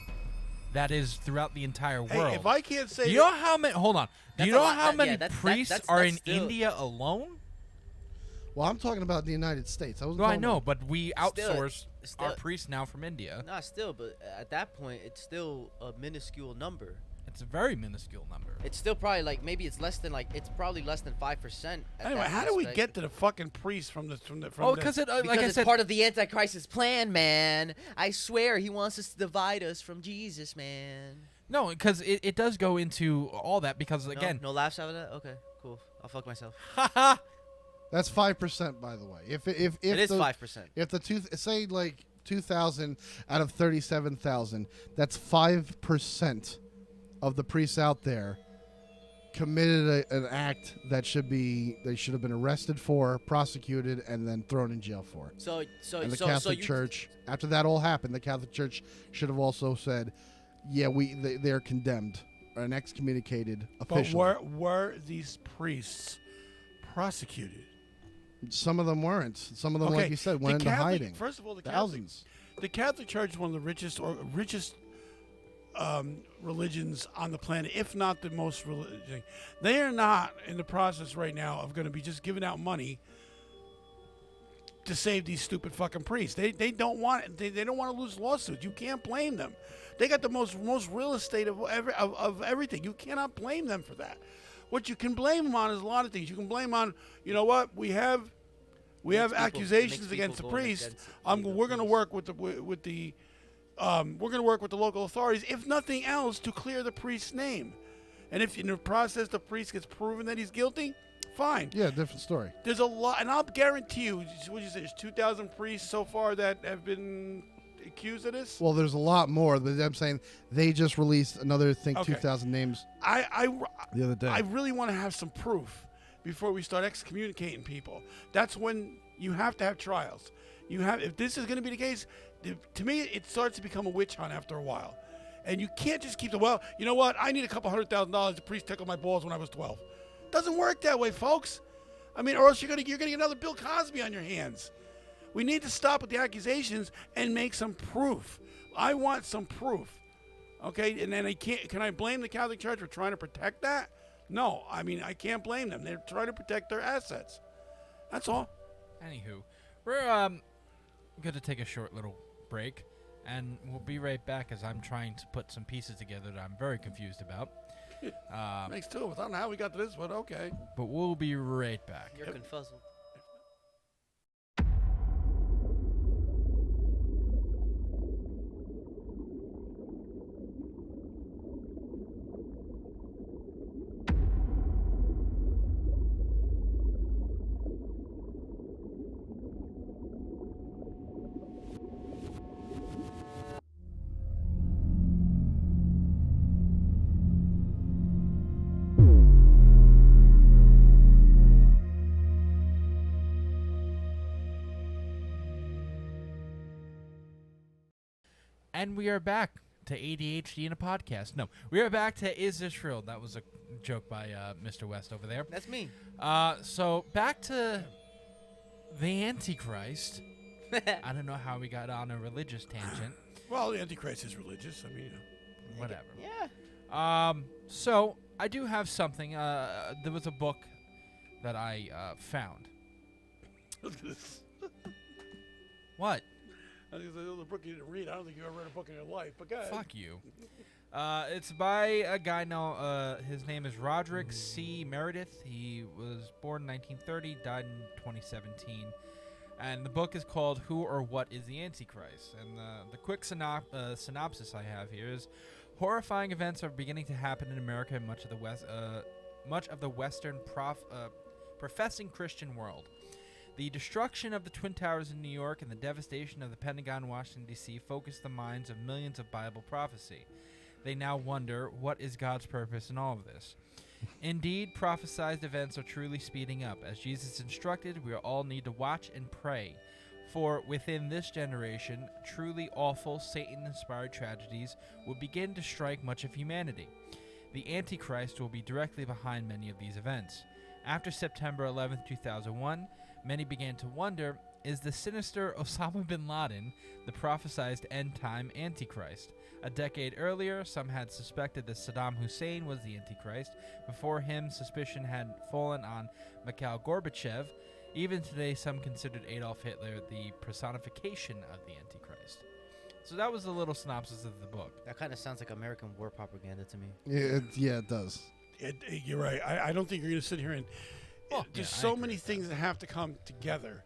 S2: that is throughout the entire
S1: hey,
S2: world.
S1: if I can't say,
S2: Do you know how many? Hold on. Do
S3: That's
S2: you
S3: a
S2: know
S3: lot.
S2: how
S3: That-
S2: many
S3: yeah, that's-
S2: priests
S3: that's
S2: are
S3: still-
S2: in India alone?
S4: Well, I'm talking about the United States. I was.
S2: Well, I know, but we
S3: Still-
S2: outsource our
S3: still-
S2: priests now from India.
S3: nah, still, but at that point, it's still a minuscule number.
S2: It's a very minuscule number.
S3: It's still probably like maybe it's less than it's probably less than 5%.
S1: anyway, how do we get to the fucking priest from the?
S2: Oh, because it
S3: Because
S2: like I
S3: it's
S2: said,
S3: part of the Antichrist's plan, man. I swear he wants us to divide us from Jesus, man.
S2: no, because it does go into all that because
S3: No?
S2: again,
S3: no laughs out of that. Okay, cool. I'll fuck myself.
S2: haha.
S4: That's 5%, by the way. If
S3: It is
S4: the,
S3: 5%.
S4: If the say like 2,000 out of 37,000, that's 5% of the priests out there committed an act that they should have been arrested for, prosecuted, and then thrown in jail for.
S3: So
S4: And the
S3: so
S4: Catholic
S3: you,
S4: Church, after that all happened, the Catholic Church should have also said, "Yeah, they're condemned and excommunicated
S1: But
S4: officially."
S1: were these priests prosecuted?
S4: Some of them weren't. Some of them, like you said,
S1: the
S4: went into
S1: Catholic-
S4: hiding.
S1: First of all, the
S4: Thousands.
S1: Catholic Church is one of the richest religions on the planet, if not the most religion. They are not in the process right now of going to be just giving out money to save these stupid fucking priests. They don't want it. They don't want to lose lawsuits. You can't blame them. They got the most real estate of everything. You cannot blame them for that. What you can blame them on is a lot of things. You can blame on, you know what, we have accusations against the priest. We're going to work with the we're going to work with the local authorities, if nothing else, to clear the priest's name. And if in the process the priest gets proven that he's guilty, fine.
S4: Yeah, different story.
S1: There's a lot, and I'll guarantee you, what you say, there's 2,000 priests so far that have been accused of this.
S4: Well, there's a lot more, but I'm saying they just released another, I think,
S1: Okay.
S4: 2,000 names
S1: I
S4: the other day.
S1: I really want to have some proof before we start excommunicating people. That's when you have to have trials. If this is going to be the case, to me, it starts to become a witch hunt after a while. And you can't just keep well, you know what? I need a couple $100,000. The priest tickled my balls when I was 12. Doesn't work that way, folks. I mean, or else you're gonna get another Bill Cosby on your hands. We need to stop with the accusations and make some proof. I want some proof. Okay, and then can I blame the Catholic Church for trying to protect that? No, I mean, I can't blame them. They're trying to protect their assets. That's all.
S2: Anywho, we're going to take a short little break, and we'll be right back as I'm trying to put some pieces together that I'm very confused about.
S1: Makes two of us. I don't know how we got to this, but okay.
S2: But we'll be right back.
S3: You're confuzzled.
S2: And we are back to ADHD in a podcast. No, we are back to Is This Real? That was a joke by Mr. West over there.
S3: That's me.
S2: So back to the Antichrist. I don't know how we got on a religious tangent.
S1: Well, the Antichrist is religious. I mean, you know.
S2: Whatever.
S3: Yeah.
S2: So I do have something. There was a book that I found. What?
S1: I think it's a book you didn't read. I don't think you ever read a book in your life, but go ahead.
S2: Fuck you. It's by a guy now. His name is Roderick C. Meredith. He was born in 1930, died in 2017. And the book is called Who or What is the Antichrist? And the quick synopsis I have here is: horrifying events are beginning to happen in America and much of the Western professing Christian world. The destruction of the Twin Towers in New York and the devastation of the Pentagon in Washington, D.C. focused the minds of millions of Bible prophecy. They now wonder, what is God's purpose in all of this? Indeed, prophesied events are truly speeding up. As Jesus instructed, we all need to watch and pray. For within this generation, truly awful, Satan-inspired tragedies will begin to strike much of humanity. The Antichrist will be directly behind many of these events. After September 11, 2001, many began to wonder, is the sinister Osama bin Laden the prophesied end-time Antichrist? A decade earlier, some had suspected that Saddam Hussein was the Antichrist. Before him, suspicion had fallen on Mikhail Gorbachev. Even today, some considered Adolf Hitler the personification of the Antichrist. So that was a little synopsis of the book.
S3: That kind of sounds like American war propaganda to me.
S4: Yeah, it does.
S1: You're right. I don't think you're going to sit here and...
S2: Well,
S1: there's
S2: yeah, I
S1: so
S2: agree
S1: many
S2: with
S1: things that have to come together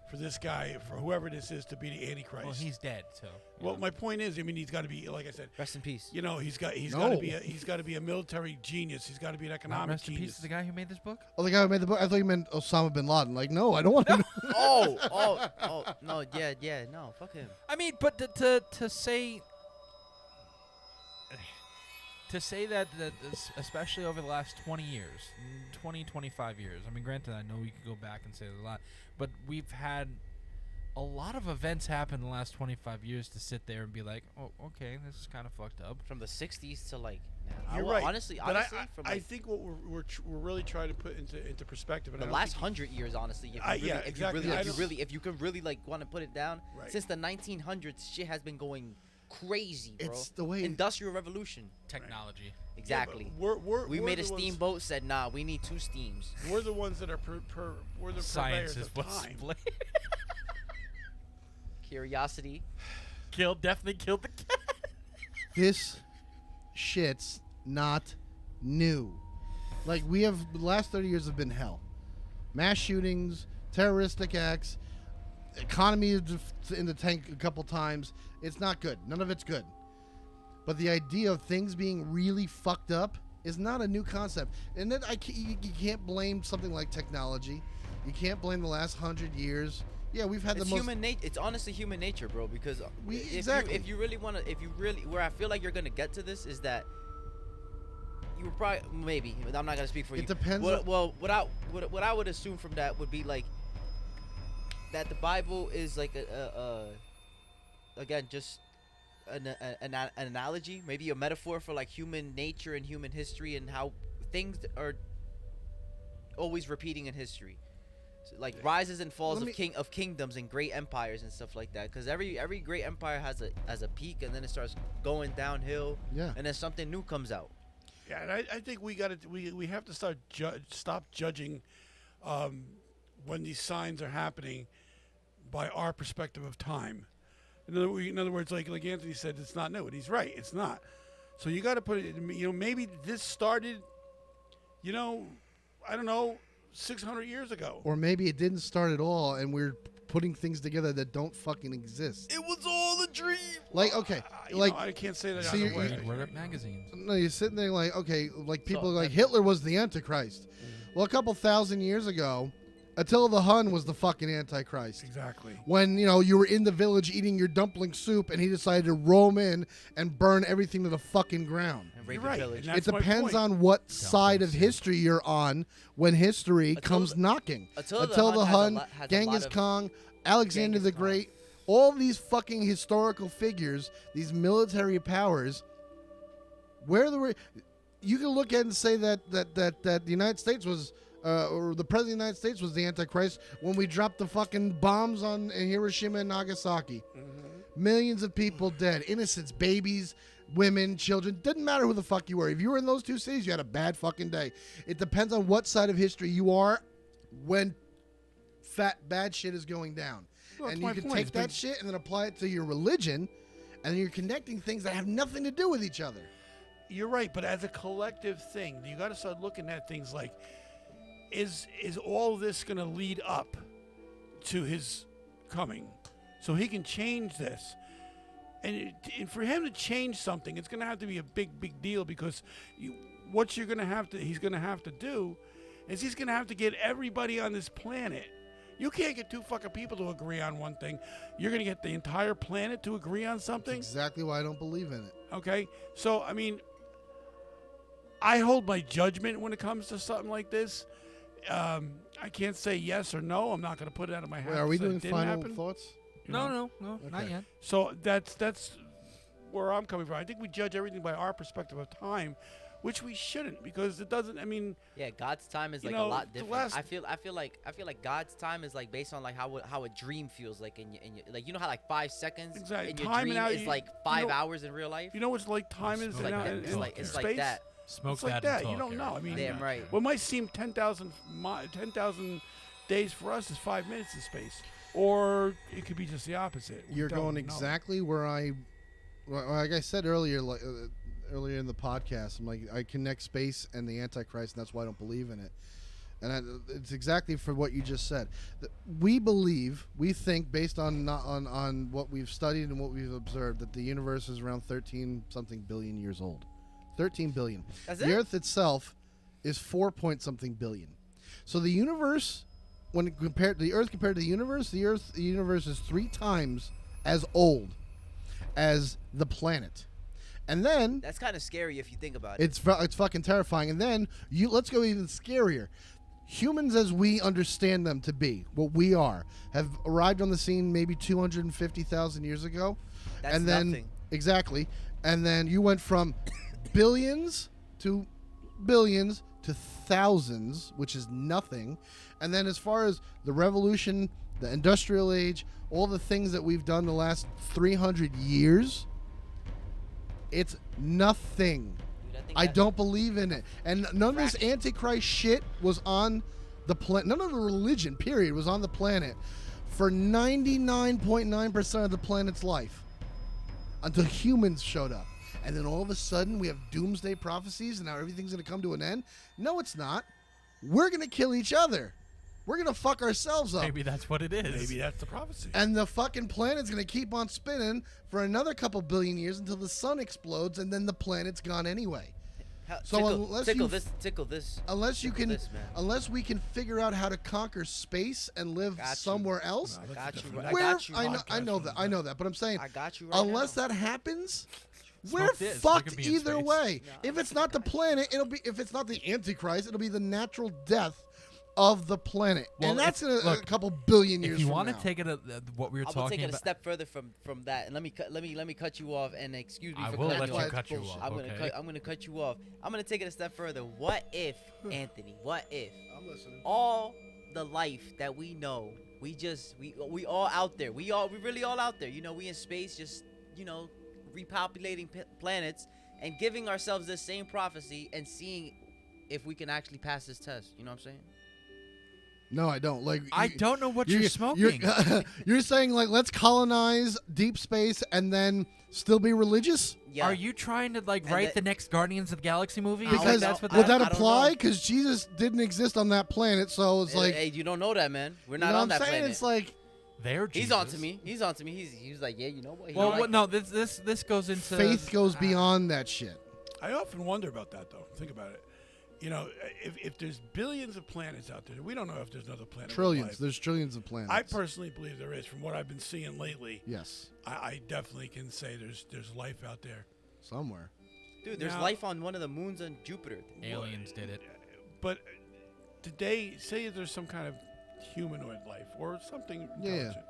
S1: for this guy, for whoever this is, to be the Antichrist.
S2: Well, he's dead, so.
S1: Well, my point is, I mean, he's got to be, like I said,
S3: Rest in peace.
S1: you know, he's got to
S4: No.
S1: be a military genius. He's got to be an
S2: Not
S1: economic
S2: rest in peace
S1: genius.
S2: to the guy who made this book?
S4: Oh, the guy who made the book? I thought you meant Osama bin Laden. Like, no, I don't want to.
S3: No, yeah, no, fuck him.
S2: I mean, but to say... To say that especially over the last 20 years, 25 years, I mean, granted, I know we could go back and say a lot, but we've had a lot of events happen in the last 25 years to sit there and be like, oh, okay, this is kind of fucked up.
S3: From the 60s to like now.
S1: You're right.
S3: Honestly,
S1: but
S3: from
S1: I
S3: like
S1: think what we're really trying to put into perspective. And
S3: the
S1: I don't
S3: last
S1: think
S3: 100 years, honestly,
S1: yeah, exactly.
S3: if you can really like want to put it down,
S1: Right.
S3: since the 1900s, shit has been going crazy, bro.
S4: It's the way.
S3: Industrial Revolution.
S2: Technology.
S3: Exactly.
S1: we
S3: We made a
S1: the ones-
S3: steamboat. Said, nah, we need 2 steams.
S1: We're the ones that are we're the
S2: Science
S1: purveyors
S2: is
S1: of
S2: what's
S1: time.
S2: split.
S3: Curiosity.
S2: Definitely killed the cat.
S4: This shit's not new. Like, we have, the last 30 years have been hell. Mass shootings, terroristic acts, economy is in the tank a couple times. It's not good. None of it's good. But the idea of things being really fucked up is not a new concept. And then you can't blame something like technology. You can't blame the last 100 years. Yeah, we've had
S3: It's
S4: the most...
S3: human nature. It's honestly human nature, bro. Because
S4: Exactly.
S3: if you really want to, where I feel like you're gonna get to this is that you were probably maybe. I'm not gonna speak for you.
S4: It depends
S3: What I would assume from that would be like that the Bible is like again just an analogy, maybe a metaphor for like human nature and human history and how things are always repeating in history. So, like rises and falls of kingdoms and great empires and stuff like that. Because every great empire has a peak and then it starts going downhill.
S4: Yeah.
S3: And then something new comes out.
S1: Yeah, and I think we have to stop judging when these signs are happening by our perspective of time. In other words, like Anthony said, it's not new, and he's right. It's not. So you got to put it. Maybe this started. I don't know, 600 years ago.
S4: Or maybe it didn't start at all, and we're putting things together that don't fucking exist.
S3: It was all a dream.
S4: Like, okay,
S1: I can't say that.
S4: So
S1: either way.
S2: Read up magazines.
S4: No, you're sitting there like, okay, like people
S3: So,
S4: like Hitler was the Antichrist. Well, a couple thousand years ago, Attila the Hun was the fucking Antichrist.
S1: Exactly.
S4: When, you were in the village eating your dumpling soup and he decided to roam in and burn everything to the fucking ground.
S3: And rape
S1: You're
S3: the
S1: right.
S3: village.
S1: And
S4: It
S1: that's my
S4: depends
S1: point.
S4: on what side of history you're on when history
S3: Attila
S4: comes
S3: the-
S4: knocking.
S3: Attila
S4: Attila the
S3: has a
S4: Hun,
S3: lot- has a
S4: Genghis
S3: lot of-
S4: Khan, Alexander
S3: Genghis
S4: the
S3: Khan.
S4: Great, all these fucking historical figures, these military powers, you can look at and say that the United States was, or the president of the United States was the Antichrist when we dropped the fucking bombs on Hiroshima and Nagasaki. Millions of people dead, innocents, babies, women, children. Didn't matter who the fuck you were. If you were in those two cities, you had a bad fucking day. It depends on what side of history you are when bad shit is going down.
S1: Well,
S4: And
S1: that's
S4: you
S1: my
S4: can
S1: point.
S4: take that shit and then apply it to your religion, and then you're connecting things that have nothing to do with each other.
S1: You're right, but as a collective thing, you got to start looking at things like, is all this going to lead up to his coming, so he can change this? And for him to change something, it's going to have to be a big deal, because he's going to have to do is he's going to have to get everybody on this planet. You can't get two fucking people to agree on one thing. You're going to get the entire planet to agree on something?
S4: That's exactly why I don't believe in it.
S1: Okay? So, I mean, I hold my judgment when it comes to something like this. I can't say yes or no. I'm not going to put it out of my hat.
S4: Wait, are we
S1: and say it
S4: doing
S1: didn't
S4: final
S1: happen,
S4: thoughts?
S1: you know?
S2: No, not
S4: Okay.
S2: yet.
S1: So that's where I'm coming from. I think we judge everything by our perspective of time, which we shouldn't, because it doesn't. I mean,
S3: Yeah, God's time is
S1: You
S3: like
S1: know,
S3: a lot
S1: the
S3: different.
S1: last-
S3: I feel like God's time is like based on like how a dream feels like in your like how like 5 seconds
S1: Exactly.
S3: in your
S1: Time
S3: dream
S1: now,
S3: is
S1: you-
S3: like
S1: you
S3: 5
S1: know-
S3: hours in real life.
S1: you know what's like time is
S2: It's
S3: like
S1: now
S3: that.
S1: in,
S3: It's
S1: in
S3: like it's
S1: space.
S3: like that.
S2: Smoke
S1: It's like
S2: that.
S1: that.
S2: And
S1: You
S2: talk,
S1: don't know. I mean,
S3: Damn right.
S1: what might seem 10,000 days for us is 5 minutes in space, or it could be just the opposite. We
S4: You're
S1: don't
S4: going
S1: know.
S4: exactly where like I said earlier, earlier in the podcast. I'm like, I connect space and the Antichrist, and that's why I don't believe in it. And it's exactly for what you just said. We think, based on what we've studied and what we've observed, that the universe is around 13 something billion years old. 13 billion.
S3: That's
S4: The
S3: it.
S4: Earth itself is 4 point something billion. So the universe, when compared the Earth compared to the universe is 3 times as old as the planet. And then
S3: That's kind of scary if you think about it.
S4: it's fucking terrifying. And then let's go even scarier. Humans, as we understand them to be, what we are, have arrived on the scene maybe 250,000 years ago.
S3: That's
S4: and then
S3: nothing.
S4: exactly, and then you went from billions to thousands, which is nothing. And then as far as the revolution, the industrial age, all the things that we've done the last 300 years, it's nothing.
S3: Dude, think
S4: I
S3: that-
S4: don't believe in it. And none of this Antichrist shit was on the planet. None of the religion, period, was on the planet for 99.9% of the planet's life until humans showed up. And then all of a sudden we have doomsday prophecies and now everything's going to come to an end. No, it's not. We're going to kill each other. We're going to fuck ourselves up.
S2: Maybe that's what it is.
S1: Maybe that's the prophecy.
S4: And the fucking planet's going to keep on spinning for another couple billion years until the sun explodes and then the planet's gone anyway. So
S3: tickle this.
S4: Unless you
S3: Tickle
S4: can,
S3: this, man.
S4: unless we can figure out how to conquer space and live
S3: Got you.
S4: somewhere else,
S1: No,
S3: I
S1: that's
S3: got
S1: a
S3: you.
S1: different-
S3: I
S4: where
S3: got you.
S4: I know that, but I'm saying
S3: I got you right
S4: unless
S3: now.
S4: that happens,
S2: Smoke
S4: we're
S2: this. They could
S4: fucked
S2: be in
S4: either
S2: space.
S4: way.
S3: No,
S4: If it's not the planet, if it's not the Antichrist, it'll be the natural death of the planet,
S2: Well,
S4: and that's in a
S2: look,
S4: couple billion years.
S2: If you
S4: want
S2: want to take it, what we were
S3: I'm gonna
S2: talking
S3: take it a
S2: about,
S3: step further from that, and let me cut you off. And excuse me
S2: I
S3: for
S2: will
S3: cutting
S2: let
S3: you
S2: you
S3: off.
S2: cut you
S4: bullshit.
S2: off. Okay.
S3: I'm gonna cut you off. I'm gonna take it a step further. What if, Anthony? What if
S4: I'm listening.
S3: all the life that we know, we all out there. We really all out there. You know, we in space, just repopulating planets and giving ourselves this same prophecy and seeing if we can actually pass this test. You know what I'm saying?
S4: No, I don't. Like
S2: I don't know what you're smoking.
S4: You're saying like let's colonize deep space and then still be religious?
S3: Yeah.
S2: Are you trying to like
S3: And
S2: write
S3: that-
S2: the next Guardians of the Galaxy movie?
S3: I don't
S4: Because
S3: know.
S2: that's what
S4: would
S2: that
S4: that
S3: I don't
S4: apply?
S3: know.
S4: Because Jesus didn't exist on that planet, so it's like
S3: hey, you don't know that, man. We're
S4: you
S3: not
S4: know
S3: on
S4: what I'm
S3: that
S4: saying?
S3: planet.
S4: It's like
S2: They're
S3: He's
S2: Jesus.
S3: on to me. He's on to me. He's like, yeah, you know what?
S2: Well,
S3: You're right.
S2: no, this goes into
S4: faith goes beyond that shit.
S1: I often wonder about that, though. Think about it. You know, if there's billions of planets out there, we don't know if there's another planet. with
S4: Trillions.
S1: life.
S4: There's trillions of planets.
S1: I personally believe there is. From what I've been seeing lately,
S4: yes,
S1: I definitely can say there's life out there.
S4: somewhere.
S3: Dude, there's
S1: Now-
S3: life on one of the moons on Jupiter.
S2: aliens did it.
S1: But did they say there's some kind of humanoid life or something
S4: Yeah.
S1: intelligent?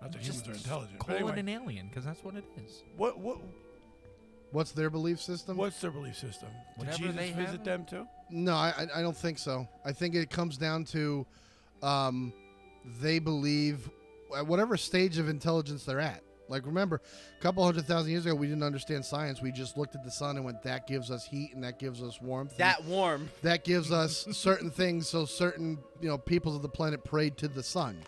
S1: Not that humans are intelligent.
S2: Call
S1: But anyway,
S2: it an alien because that's what it is.
S4: What's their belief system?
S1: what's their belief system? Did
S2: Whatever
S1: Jesus
S2: they
S1: visit
S2: have.
S1: them too?
S4: No, I don't think so. I think it comes down to they believe at whatever stage of intelligence they're at. Like, remember, a couple 100,000 years ago, we didn't understand science. We just looked at the sun and went, that gives us heat and that gives us warmth. and
S3: That warm.
S4: that gives us certain things. So certain, peoples of the planet prayed to the sun.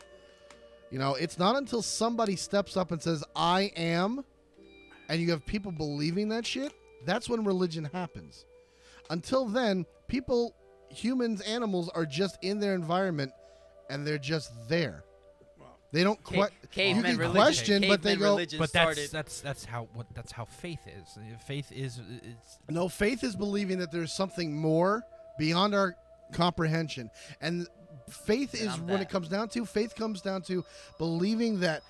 S4: It's not until somebody steps up and says, I am, and you have people believing that shit, that's when religion happens. Until then, people, humans, animals are just in their environment and they're just there. They don't you
S3: Caveman
S4: can
S3: religion.
S4: question, but they
S3: Caveman
S4: go.
S3: religion
S2: But
S3: started.
S2: that's how faith is. Faith is it's
S4: No, faith is believing that there's something more beyond our comprehension. And faith
S3: Then
S4: is
S3: I'm
S4: when
S3: that.
S4: it comes down to, faith comes down to believing that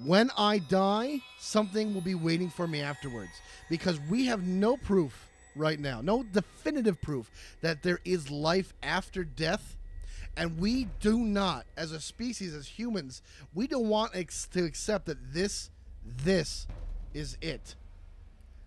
S4: when I die, something will be waiting for me afterwards. Because we have no proof right now, no definitive proof that there is life after death. And we do not, as a species, as humans, we don't want to accept that this is it.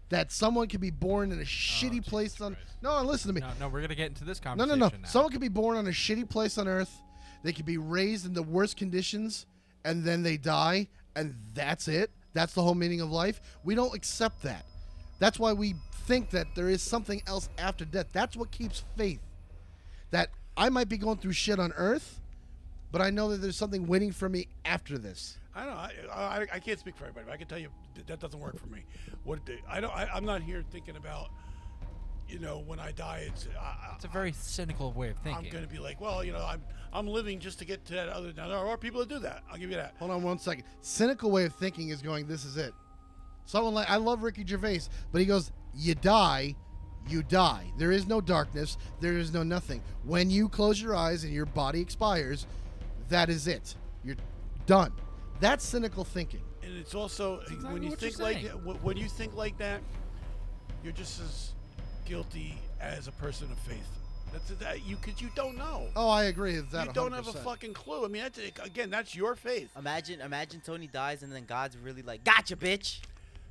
S4: That someone could be born in a shitty
S2: Jesus
S4: place on.
S2: Christ.
S4: No, listen to me.
S2: no, we're gonna get into this
S4: No,
S2: conversation.
S4: no.
S2: Now.
S4: Someone could be born on a shitty place on Earth. They could be raised in the worst conditions, and then they die, and that's it. That's the whole meaning of life. We don't accept that. That's why we think that there is something else after death. That's what keeps faith. That I might be going through shit on Earth, but I know that there's something waiting for me after this.
S1: I don't know. I can't speak for everybody, but I can tell you that doesn't work for me. I'm not here thinking about, when I die,
S2: It's a very cynical way of thinking.
S1: I'm going to be like, well, I'm living just to get to that other. Now there are people that do that. I'll give you that.
S4: Hold on 1 second. Cynical way of thinking is going, this is it. Someone like, I love Ricky Gervais, but he goes, you die, you die. There is no darkness. There is no nothing. When you close your eyes and your body expires, that is it. You're done. That's cynical thinking.
S1: And it's also
S2: exactly
S1: when you
S2: what you're
S1: think like
S2: saying.
S1: when you think like that, you're just as guilty as a person of faith. That's that because you don't know.
S4: Oh, I agree with that.
S1: You don't have a
S4: 100%.
S1: fucking clue. I mean, that's your faith.
S3: Imagine Tony dies and then God's really like, gotcha, bitch.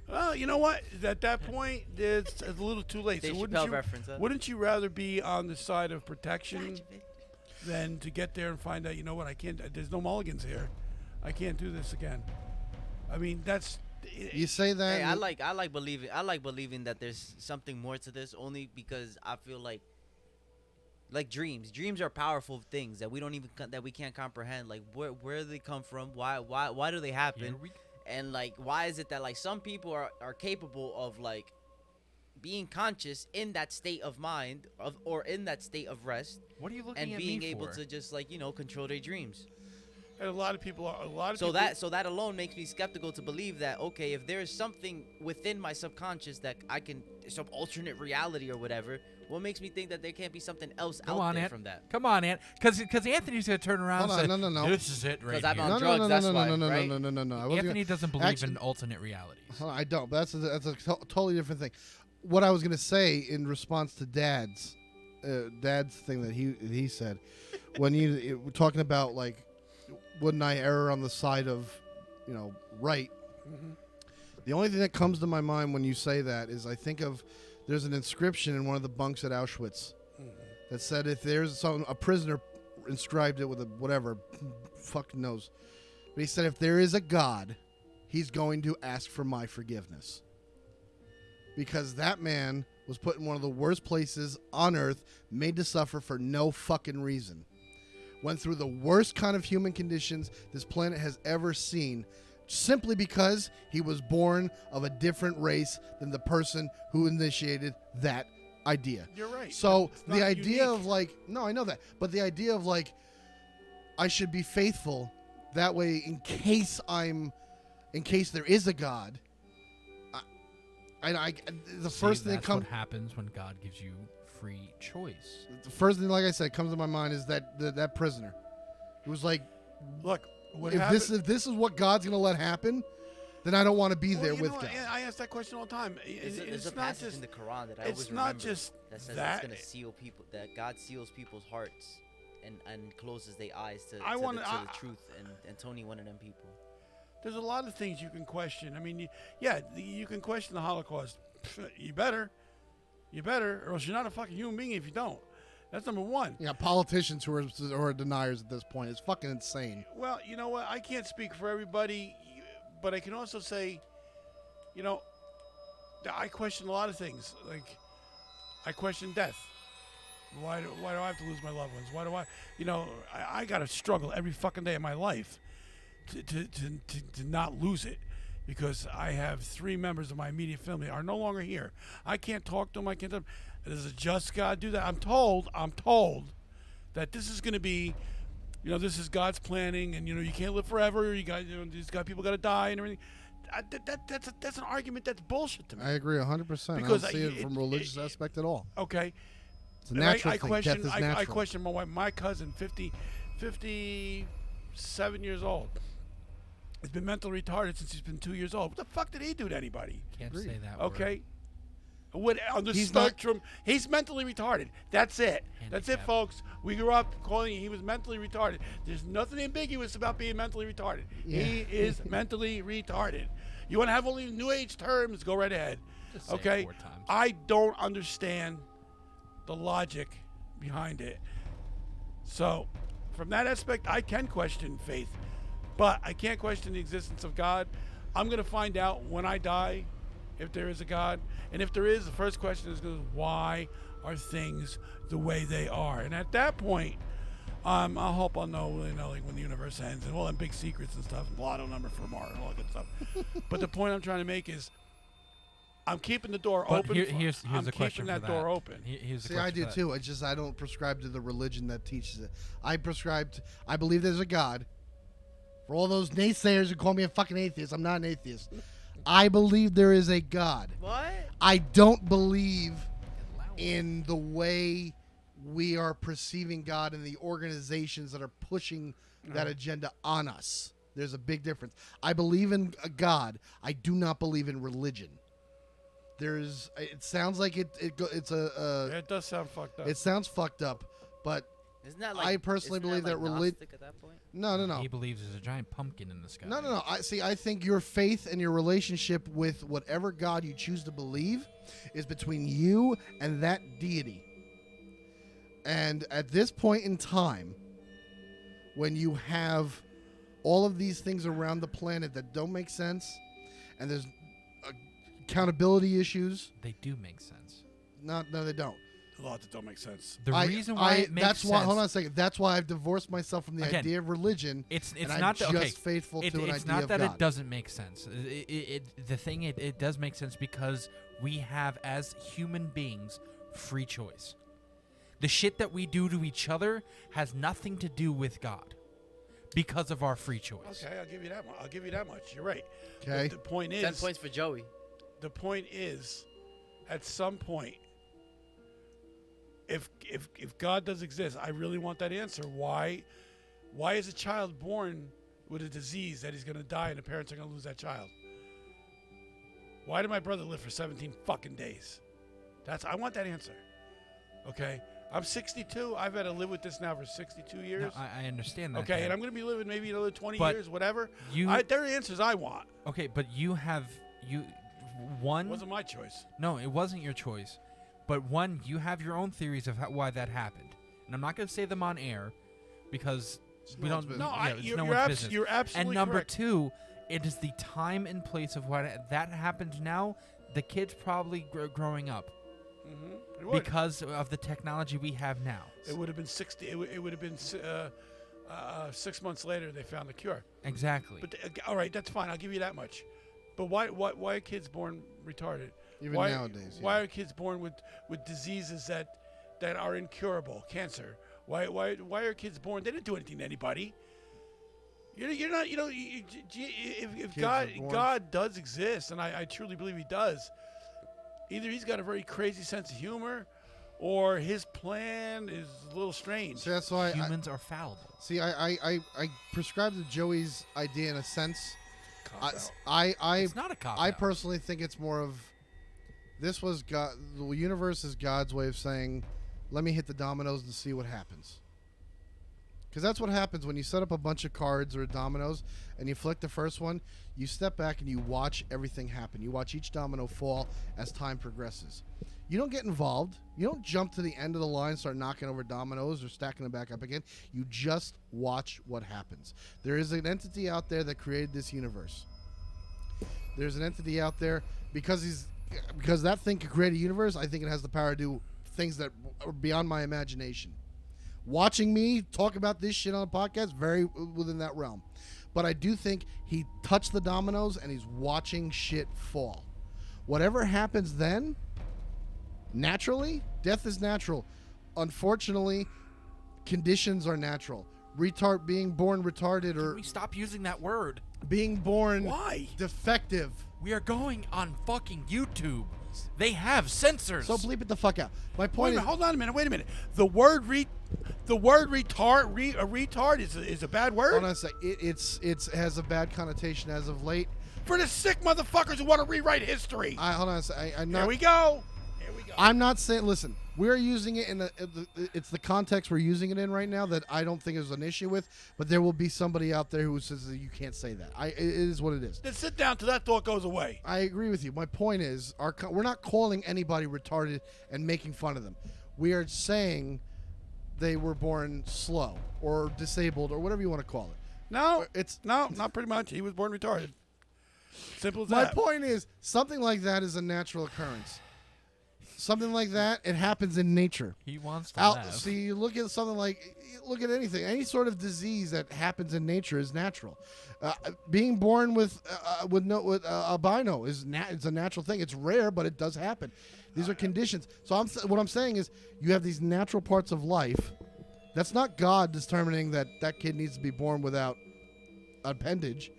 S1: Well, you know what? At that point, it's a little too late.
S3: Dave
S1: So
S3: Chappelle reference, huh?
S1: wouldn't you rather be on the side of protection
S3: Gotcha, bitch.
S1: than to get there and find out? You know what? I can't. There's no mulligans here. I can't do this again. I mean, that's.
S4: You say that.
S3: Hey, I
S4: and-
S3: like believing that there's something more to this only because I feel like Like dreams are powerful things that we don't even that we can't comprehend. Like where do they come from? Why do they happen?
S2: Here we
S3: And like why is it that like some people are capable of like being conscious in that state of mind or in that state of rest
S2: What are you looking
S3: and
S2: at
S3: being
S2: me
S3: able
S2: for?
S3: to just like control their dreams.
S1: And a lot of people are.
S3: So that alone makes me skeptical to believe that, okay, if there is something within my subconscious that I can, some alternate reality or whatever, what makes me think that there can't be something else
S2: Come
S3: out
S2: on,
S3: there
S2: Ant.
S3: from that?
S2: Come on, Ant. Because Anthony's going to turn around
S4: Hold
S2: and
S4: on,
S2: say,
S4: no.
S2: this is it right
S3: 'Cause I'm
S2: here.
S3: on
S4: No,
S3: drugs,
S4: no, no,
S3: that's
S4: no,
S3: why,
S4: no, no,
S3: right?
S4: no, no, no, no. I wasn't
S2: Anthony
S4: gonna-
S2: doesn't believe
S4: actually-
S2: in alternate realities.
S4: I don't. But that's a totally different thing. What I was gonna say in response to Dad's thing that he said, when we're talking about like, wouldn't I err on the side of, right?
S1: Mhm.
S4: The only thing that comes to my mind when you say that is I think of there's an inscription in one of the bunks at Auschwitz that said if there's a prisoner inscribed it with a whatever, fuck knows, but he said if there is a God, he's going to ask for my forgiveness. Because that man was put in one of the worst places on earth, made to suffer for no fucking reason. Went through the worst kind of human conditions this planet has ever seen, simply because he was born of a different race than the person who initiated that idea.
S1: You're right.
S4: So
S1: It's
S4: the
S1: not
S4: idea
S1: unique.
S4: of like, no, I know that, but the idea of like, I should be faithful that way in case there is a God. The first thing that
S2: that's
S4: comes,
S2: what happens when God gives you free choice.
S4: the first thing, like I said, comes to my mind is that prisoner. It was like,
S1: Look, what
S4: if
S1: happened,
S4: this is what God's gonna let happen, then I don't want to be
S1: well,
S4: there
S1: you
S4: with
S1: know what,
S4: God.
S1: I ask that question all the time.
S3: There's
S1: It's
S3: a
S1: not
S3: passage
S1: just
S3: in the Quran that I
S1: it's
S3: always
S1: not
S3: remember
S1: just
S3: that says
S1: that.
S3: it's gonna seal people, that God seals people's hearts and closes their eyes to,
S1: I
S3: to,
S1: wanna-
S3: the, to
S1: I-
S3: the truth. And Tony, one of them people.
S1: There's a lot of things you can question. I mean, you can question the Holocaust. You better, or else you're not a fucking human being if you don't. That's number one.
S4: Yeah, politicians who are deniers at this point. It's fucking insane.
S1: Well, you know what? I can't speak for everybody, but I can also say, I question a lot of things. Like, I question death. Why do I have to lose my loved ones? Why do I got to struggle every fucking day of my life to not lose it, because I have 3 members of my immediate family are no longer here. I can't talk to them. I can't tell them. Does a just God do that? I'm told that this is going to be, this is God's planning, and you can't live forever. People got to die and everything. That's an argument that's bullshit to me.
S4: I agree 100%. I
S1: Because
S4: don't see it from a religious aspect at all.
S1: Okay.
S4: It's a
S1: And
S4: natural
S1: I
S4: thing.
S1: question,
S4: Death is
S1: I
S4: natural.
S1: question my wife. My cousin, 57 years old, has been mentally retarded since he's been 2 years old. What the fuck did he do to anybody?
S2: Can't
S4: Agreed.
S2: say that word.
S1: Okay. What on the
S4: He's not-
S1: spectrum? He's mentally retarded. That's it. That's it,
S2: Handicapped.
S1: folks. We grew up calling he was mentally retarded. There's nothing ambiguous about being mentally retarded.
S4: Yeah.
S1: He is mentally retarded. You want to have only new age terms? Go right ahead.
S2: Just say it
S1: Okay.
S2: 4 times.
S1: I don't understand the logic behind it. So, from that aspect, I can question faith, but I can't question the existence of God. I'm going to find out when I die if there is a God. And if there is, the first question is why are things the way they are? And at that point, I hope I'll know, like when the universe ends and all them big secrets and stuff, and lotto number for tomorrow and all that good stuff. But the point I'm trying to make is, I'm keeping the door
S2: But
S1: open.
S2: here's
S1: I'm
S2: a question
S1: keeping
S2: for
S1: that door open.
S2: Here's the
S4: See, I
S2: question
S4: do
S2: for that.
S4: too. It's just I don't prescribe to the religion that teaches it. I believe there's a God. For all those naysayers who call me a fucking atheist, I'm not an atheist. I believe there is a God.
S3: What?
S4: I don't believe in the way we are perceiving God and the organizations that are pushing that agenda on us. There's a big difference. I believe in a God. I do not believe in religion. It sounds like it's a
S1: It does sound fucked up.
S4: it sounds fucked up, but
S3: Isn't that like?
S4: I personally
S3: isn't
S4: believe that
S3: like
S4: religion.
S3: Gnostic at that point?
S4: No.
S2: He believes there's a giant pumpkin in the sky.
S4: No. I think your faith and your relationship with whatever God you choose to believe is between you and that deity. And at this point in time, when you have all of these things around the planet that don't make sense, and there's accountability issues,
S2: They do make sense.
S4: no, they don't.
S1: a lot that don't make sense.
S2: The reason why it makes
S4: that's
S2: sense.
S4: why. Hold on a second. That's why I've divorced myself from the
S2: Again,
S4: idea of religion.
S2: It's
S4: and
S2: not
S4: I'm
S2: that,
S4: just faithful to an idea
S2: it's not
S4: of
S2: that
S4: God.
S2: it doesn't make sense. It does make sense because we have, as human beings, free choice. The shit that we do to each other has nothing to do with God, because of our free choice.
S1: Okay, I'll give you that. I'll give you that much. You're right.
S4: Okay.
S1: But the point
S3: 10
S1: is,
S3: points for Joey.
S1: the point is, at some point, if God does exist, I really want that answer. Why is a child born with a disease that he's going to die and the parents are going to lose that child? Why did my brother live for 17 fucking days? I want that answer. Okay? I'm 62. I've had to live with this now for 62 years.
S2: No, I understand that.
S1: Okay, and I'm going to be living maybe another 20
S2: But
S1: years, whatever.
S2: you-
S1: They're the answers I want.
S2: Okay, but
S1: It
S2: one.
S1: wasn't my choice.
S2: No, it wasn't your choice. But one, you have your own theories of why that happened, and I'm not going to say them on air because we
S4: no one's
S2: don't.
S4: business.
S1: No,
S2: yeah, it's
S1: you're,
S2: no
S1: you're,
S2: one's
S1: abs-
S2: business.
S1: you're absolutely
S2: And number
S1: correct.
S2: two, it is the time and place of what that happened now. The kid's probably growing up
S1: It would.
S2: because of the technology we have now.
S1: It would have been 60. It would have been 6 months later they found the cure.
S2: Exactly.
S1: But all right, that's fine. I'll give you that much. But why are kids born retarded?
S4: Even
S1: why,
S4: nowadays.
S1: Why are kids born with diseases that are incurable? Cancer. Why are kids born? They didn't do anything to anybody. You're not. If
S4: Kids are born-
S1: God does exist, and I truly believe he does, either he's got a very crazy sense of humor, or his plan is a little strange.
S4: So that's why
S2: Humans are fallible.
S4: I prescribe to Joey's idea in a sense.
S1: Cop out.
S2: It's not a cop
S4: I
S2: out.
S4: personally think it's more of this was God. The universe is God's way of saying, "Let me hit the dominoes and see what happens." Because that's what happens when you set up a bunch of cards or dominoes and you flick the first one. You step back and you watch everything happen. You watch each domino fall as time progresses. You don't get involved. You don't jump to the end of the line, and start knocking over dominoes or stacking them back up again. You just watch what happens. There is an entity out there that created this universe. There's an entity out there because that thing can create a universe. I think it has the power to do things that are beyond my imagination. Watching me talk about this shit on a podcast, very within that realm. But I do think he touched the dominoes and he's watching shit fall. Whatever happens then, naturally, death is natural. Unfortunately, conditions are natural. Being born retarded
S2: Can
S4: or
S2: we stop using that word?
S4: being born
S1: Why?
S4: defective.
S2: We are going on fucking YouTube. They have censors.
S4: So bleep it the fuck out. My
S1: Wait a
S4: point is,
S1: minute, hold on a minute. Wait a minute. The word retard is a bad word
S4: hold on a sec. It has a bad connotation as of late.
S1: for the sick motherfuckers who want to rewrite history.
S4: Hold on a sec. I'm not.
S1: Here we go. Here we go.
S4: I'm not saying. Listen, we're using it it's the context we're using it in right now that I don't think is an issue with. But there will be somebody out there who says that you can't say that. It is what it is.
S1: Then sit down till that thought goes away.
S4: I agree with you. My point is, we're not calling anybody retarded and making fun of them. We are saying they were born slow or disabled or whatever you want to call it.
S1: No,
S4: It's
S1: no, not pretty much. He was born retarded. Simple as
S4: my
S1: that.
S4: point is something like that is a natural occurrence. Something like that, it happens in nature.
S2: he wants to laugh.
S4: So you look at something look at anything. Any sort of disease that happens in nature is natural. Being born with albino it's a natural thing. It's rare, but it does happen. These are conditions. So what I'm saying is, you have these natural parts of life. That's not God determining that kid needs to be born without appendage.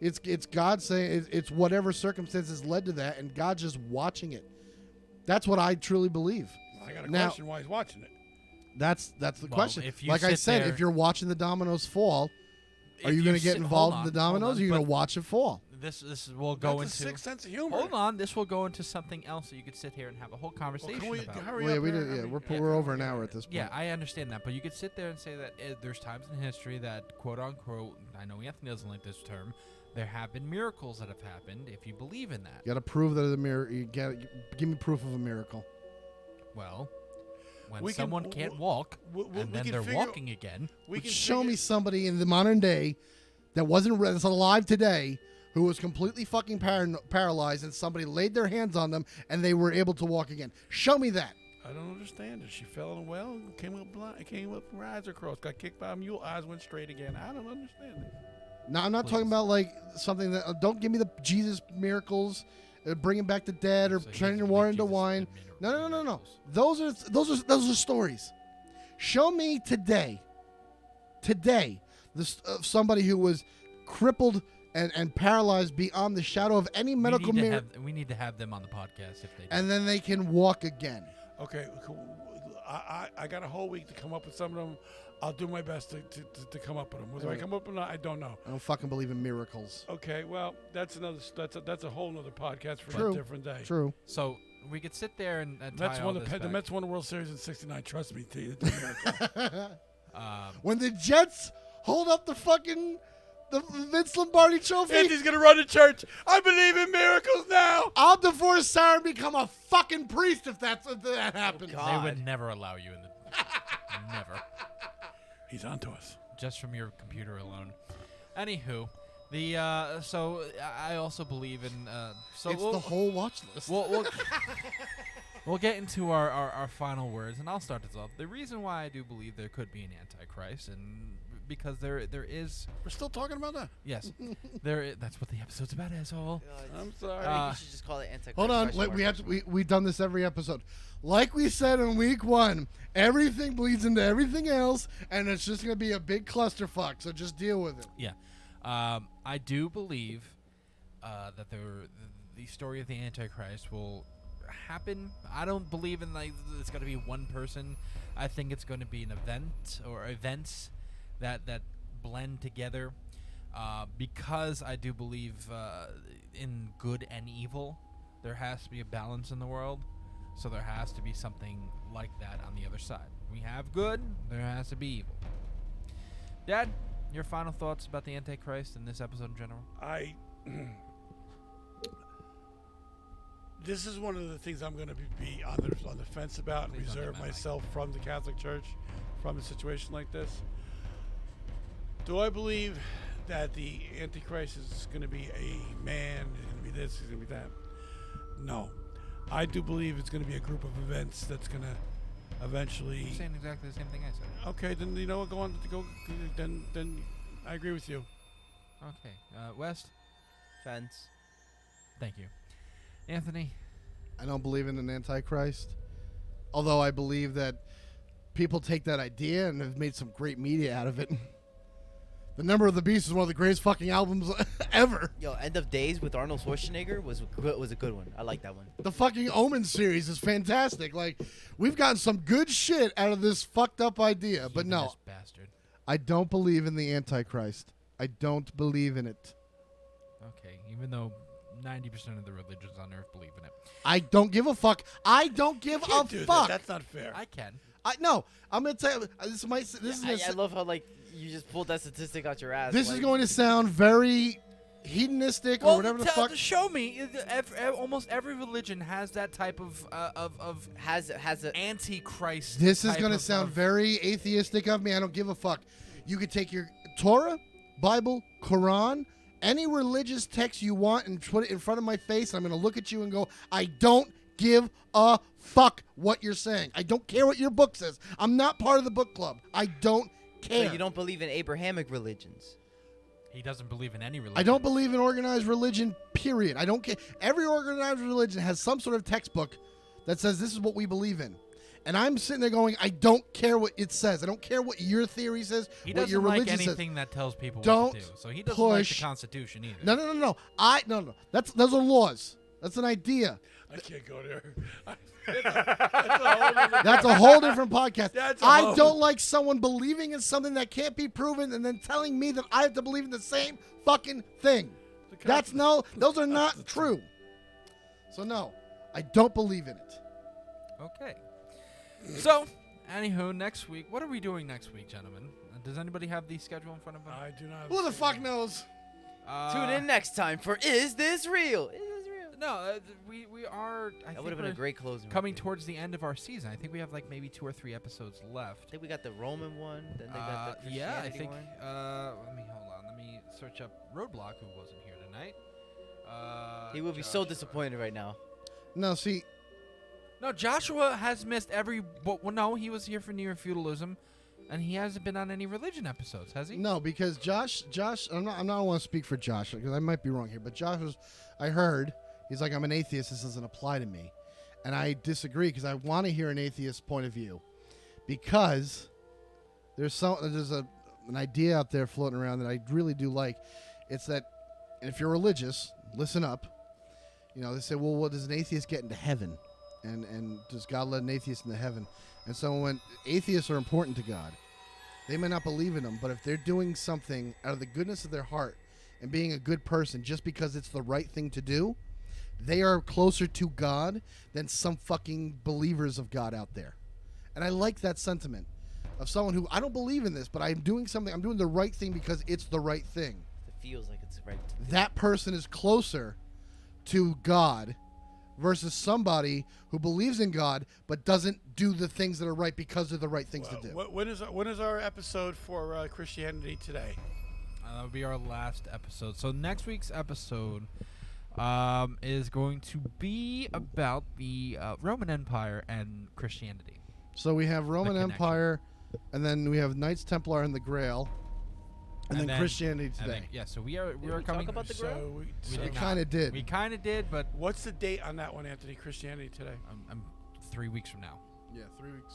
S4: It's God saying it's whatever circumstances led to that, and God's just watching it. That's what I truly believe.
S1: I got a
S4: Now-
S1: question why he's watching it.
S4: That's the
S2: Well,
S4: question.
S2: if you
S4: Like I
S2: sit
S4: said,
S2: there-
S4: if you're watching the dominoes fall, are
S2: If
S4: you going to get
S2: sit-
S4: involved
S2: hold
S4: in the
S2: on, hold
S4: dominoes?
S2: on,
S4: or are you going to
S2: but
S4: watch it fall?
S2: This will go
S1: That's a
S2: into.
S1: sick sense of humor.
S2: Hold on, this will go into something else that you could sit here and have a whole
S1: Well,
S2: conversation
S1: can we
S2: about.
S1: hurry
S4: Well, yeah,
S1: up
S4: we
S1: here?
S4: did.
S1: I
S4: Yeah,
S1: mean,
S4: we're over an hour at this point.
S2: Yeah, I understand that, but you could sit there and say that there's times in history that, quote unquote, I know Anthony doesn't like this term, there have been miracles that have happened if you believe in that.
S4: You got to prove that the miracle. Give me proof of a miracle.
S2: Well, when
S1: We can-
S2: someone can't walk
S1: we
S2: and then
S1: can
S2: they're
S1: figure-
S2: walking again,
S1: We can
S4: Show me
S1: figure-
S4: somebody in the modern day that that's alive today who was completely fucking paralyzed, and somebody laid their hands on them and they were able to walk again. Show me that.
S1: I don't understand it. She fell in a well, came up blind, came up, her eyes are crossed, got kicked by a mule, eyes went straight again. I don't understand it.
S4: No, I'm not talking
S2: Please.
S4: about like something that. Don't give me the Jesus miracles, bringing back the dead, or
S2: So he
S4: turning
S2: doesn't
S4: water
S2: make
S4: into
S2: Jesus
S4: wine.
S2: and
S4: No.
S2: miracles.
S4: Those are stories. Show me today, somebody who was crippled and paralyzed beyond the shadow of any medical miracle,
S2: We need to have them on the podcast if they do.
S4: and then they can walk again.
S1: Okay, cool. I got a whole week to come up with some of them. I'll do my best to come up with them. Whether I come up with them or not, I don't know.
S4: I don't fucking believe in miracles.
S1: Okay, well, that's a whole nother podcast for
S4: True.
S1: a different day.
S4: True.
S2: So we could sit there and
S1: Mets
S2: tie all
S1: won
S2: this
S1: the
S2: back.
S1: Mets won the World Series in '69. Trust me, it's a miracle.
S4: When the Jets hold up the Vince Lombardi trophy,
S1: Andy's gonna run to church. I believe in miracles now.
S4: I'll divorce Sarah and become a fucking priest if that happens.
S3: God.
S2: They would never allow you in the never.
S1: He's onto us.
S2: Just from your computer alone. Anywho, the so I also believe in so
S4: It's the whole watch list.
S2: we'll get into our final words, and I'll start this off. The reason why I do believe there could be an Antichrist, and because there is,
S1: We're still talking about that.
S2: yes, that's what the episode's about, asshole.
S1: I'm sorry.
S3: I think you should just call it Antichrist.
S4: Hold on,
S3: question
S4: we
S3: mark.
S4: have to. We've done this every episode. Like we said in week 1, everything bleeds into everything else, and it's just gonna be a big clusterfuck. So just deal with it.
S2: Yeah, I do believe that the story of the Antichrist will happen. I don't believe in like it's going to be one person. I think it's going to be an event or events that blend together. Because I do believe in good and evil, there has to be a balance in the world. So there has to be something like that on the other side. We have good, there has to be evil. Dad, your final thoughts about the Antichrist and this episode in general?
S1: This is one of the things I'm going to be on the fence about and
S2: Please don't
S1: reserve
S2: get my mic.
S1: myself from the Catholic Church, from a situation like this. Do I believe that the Antichrist is going to be a man, he's going to be this, he's going to be that? No. I do believe it's going to be a group of events that's going to eventually...
S2: You're saying exactly the same thing I said.
S1: Okay, then you know what? Go on. Then I agree with you.
S2: Okay. West,
S3: Fence.
S2: thank you. Anthony,
S4: I don't believe in an Antichrist, although I believe that people take that idea and have made some great media out of it. The Number of the Beast is one of the greatest fucking albums ever.
S3: Yo, End of Days with Arnold Schwarzenegger was a good one. I like that one.
S4: The fucking Omen series is fantastic. Like, we've gotten some good shit out of this fucked up idea. But no,
S2: Humanist bastard.
S4: I don't believe in the Antichrist. I don't believe in it.
S2: Okay, even though 90% of the religions on earth believe in it.
S4: I don't give a fuck. I don't give a
S1: Can't do that.
S4: fuck.
S1: That's not fair.
S2: I can.
S4: No, I'm gonna tell you. This
S3: I love how like you just pulled that statistic out your ass.
S4: This
S3: like,
S4: is going to sound very hedonistic or whatever the fuck.
S2: Show me. Almost every religion has that type of
S3: has a
S2: Antichrist.
S4: This is
S2: type
S4: going to
S2: of-
S4: sound
S2: of-
S4: very atheistic of me. I don't give a fuck. You could take your Torah, Bible, Quran, any religious text you want and put it in front of my face. And I'm going to look at you and go, I don't give a fuck what you're saying. I don't care what your book says. I'm not part of the book club. I don't care.
S3: So you don't believe in Abrahamic religions.
S2: He doesn't believe in any religion.
S4: I don't believe in organized religion, period. I don't care. Every organized religion has some sort of textbook that says this is what we believe in. And I'm sitting there going, I don't care what it says. I don't care what your theory says,
S2: He
S4: what your
S2: doesn't like
S4: religion says.
S2: anything that tells people
S4: Don't
S2: what to do. So he doesn't like the
S4: push-
S2: Constitution either.
S4: No. No. Those are laws. That's an idea.
S1: I can't go there.
S4: That's a whole different podcast.
S1: That's a
S4: I
S1: whole-
S4: don't like someone believing in something that can't be proven and then telling me that I have to believe in the same fucking thing. Those are not true. So no, I don't believe in it.
S2: Okay. So, anywho, next week, what are we doing next week, gentlemen? Does anybody have the schedule in front of them?
S1: I do not.
S4: Who the fuck knows?
S3: Tune in next time for Is This Real? Is This Real?
S2: No, we are. I
S3: That
S2: think
S3: would have been a
S2: we're
S3: great closing. right
S2: coming
S3: there.
S2: towards the end of our season. I think we have like maybe 2 or 3 episodes left.
S3: I think we got the Roman one. Then they got the
S2: Yeah, I
S3: Christianity
S2: think.
S3: one.
S2: Let me hold on. Let me search up Roadblock, who wasn't here tonight.
S3: He would be so
S2: Joshua.
S3: disappointed right now.
S4: No, see,
S2: No, Joshua has missed every. Well, no, he was here for Near Feudalism, and he hasn't been on any religion episodes, has he?
S4: No, because Josh, I'm not want to speak for Josh because I might be wrong here, but Josh was, I heard, he's like, I'm an atheist. This doesn't apply to me, and I disagree because I want to hear an atheist point of view, because there's an idea out there floating around that I really do like. It's that, and if you're religious, listen up. You know, they say, well, what does an atheist get into heaven? And does God let an atheist into heaven? And so when atheists are important to God, they may not believe in him, but if they're doing something out of the goodness of their heart and being a good person just because it's the right thing to do, they are closer to God than some fucking believers of God out there. And I like that sentiment of someone who, I don't believe in this, but I'm doing something, I'm doing the right thing because it's the right thing.
S3: It feels like it's right.
S4: That person is closer to God versus somebody who believes in God but doesn't do the things that are right because they're the right things to do.
S1: When is our episode for Christianity Today?
S2: That would be our last episode. So next week's episode is going to be about the Roman Empire and Christianity.
S4: So we have Roman
S2: connection.
S4: Empire, and then we have Knights Templar and the Grail, and then Christianity
S2: and
S4: Today.
S2: then- yeah, so we are
S3: we
S2: coming.
S3: talk about the Grail?
S2: We
S4: We
S2: did
S4: kind of did.
S2: We kind of did, but
S1: What's the date on that one, Anthony? Christianity Today.
S2: I'm 3 weeks from now.
S4: Yeah, 3 weeks.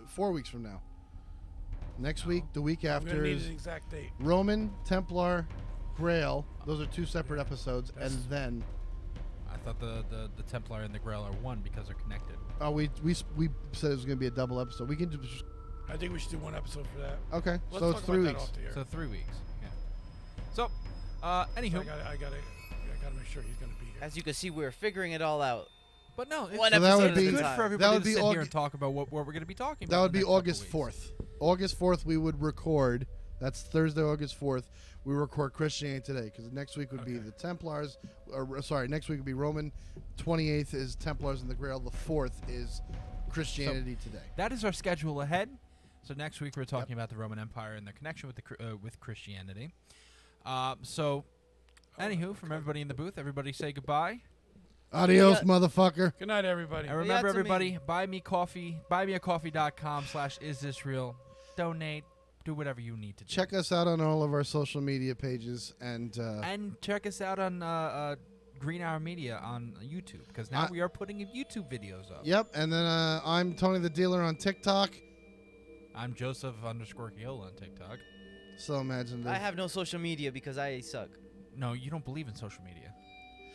S4: 4 weeks from now. Next week, the week
S1: I'm
S4: after
S1: gonna need
S4: is
S1: an exact date.
S4: Roman, Templar, Grail. Those are two separate episodes, and
S1: That's-
S4: then
S2: I thought the Templar and the Grail are one because they're connected.
S4: we said it was going to be a double episode. We can do
S1: I think we should do one episode for that.
S4: okay.
S1: Let's
S4: So
S1: talk
S4: it's
S1: about
S4: 3
S1: that
S4: weeks.
S1: off the air.
S2: So 3 weeks. Yeah. So,
S1: So
S2: anywho,
S1: I gotta make sure he's gonna be here.
S3: As you can see, we're figuring it all out.
S2: but no, it's,
S3: One
S4: So that
S3: episode
S4: would
S3: at a
S4: be-
S2: good
S3: time.
S2: for everybody
S4: would
S2: to
S4: be
S2: sit here
S4: Aug-
S2: and talk about what we're going to be talking
S4: That
S2: about.
S4: would
S2: the
S4: be
S2: next couple
S4: August
S2: weeks.
S4: 4th. August 4th, we would record. That's Thursday, August 4th. We record Christianity Today because next week would be
S1: Okay.
S4: the Templars. Next week would be Roman. 28th is Templars and the Grail. The 4th is Christianity Today.
S2: That is our schedule ahead. So next week we're talking about the Roman Empire and their connection with with Christianity. Anywho, from everybody in the booth, everybody say goodbye.
S4: Adios,
S3: Yeah.
S4: motherfucker.
S1: Good night, everybody.
S2: And remember,
S3: to me.
S2: everybody, buy me coffee. buymeacoffee.com/isthisreal. Donate. Do whatever you need to do.
S4: Check us out on all of our social media pages and
S2: And check us out on Green Hour Media on YouTube because now
S4: I-
S2: we are putting YouTube videos up.
S4: yep. And then I'm Tony the Dealer on TikTok.
S2: I'm Joseph_Kiola on TikTok.
S4: So imaginative.
S3: I have no social media because I suck.
S2: No, you don't believe in social media.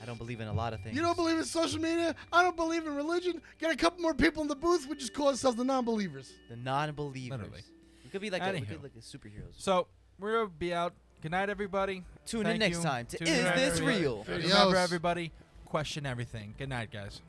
S3: I don't believe in a lot of things.
S4: You don't believe in social media? I don't believe in religion. Get a couple more people in the booth. We just call ourselves the non-believers.
S3: The non-believers.
S2: Literally.
S3: We could be like we
S2: Anywho.
S3: could like the superheroes.
S2: So we'll be out. Good night, everybody.
S3: Tune
S2: Thank
S3: in next
S2: you.
S3: time to
S2: Tune
S3: Is
S2: in
S3: This
S2: everybody.
S3: Real?
S1: Adios.
S2: Remember, everybody, question everything. Good night, guys.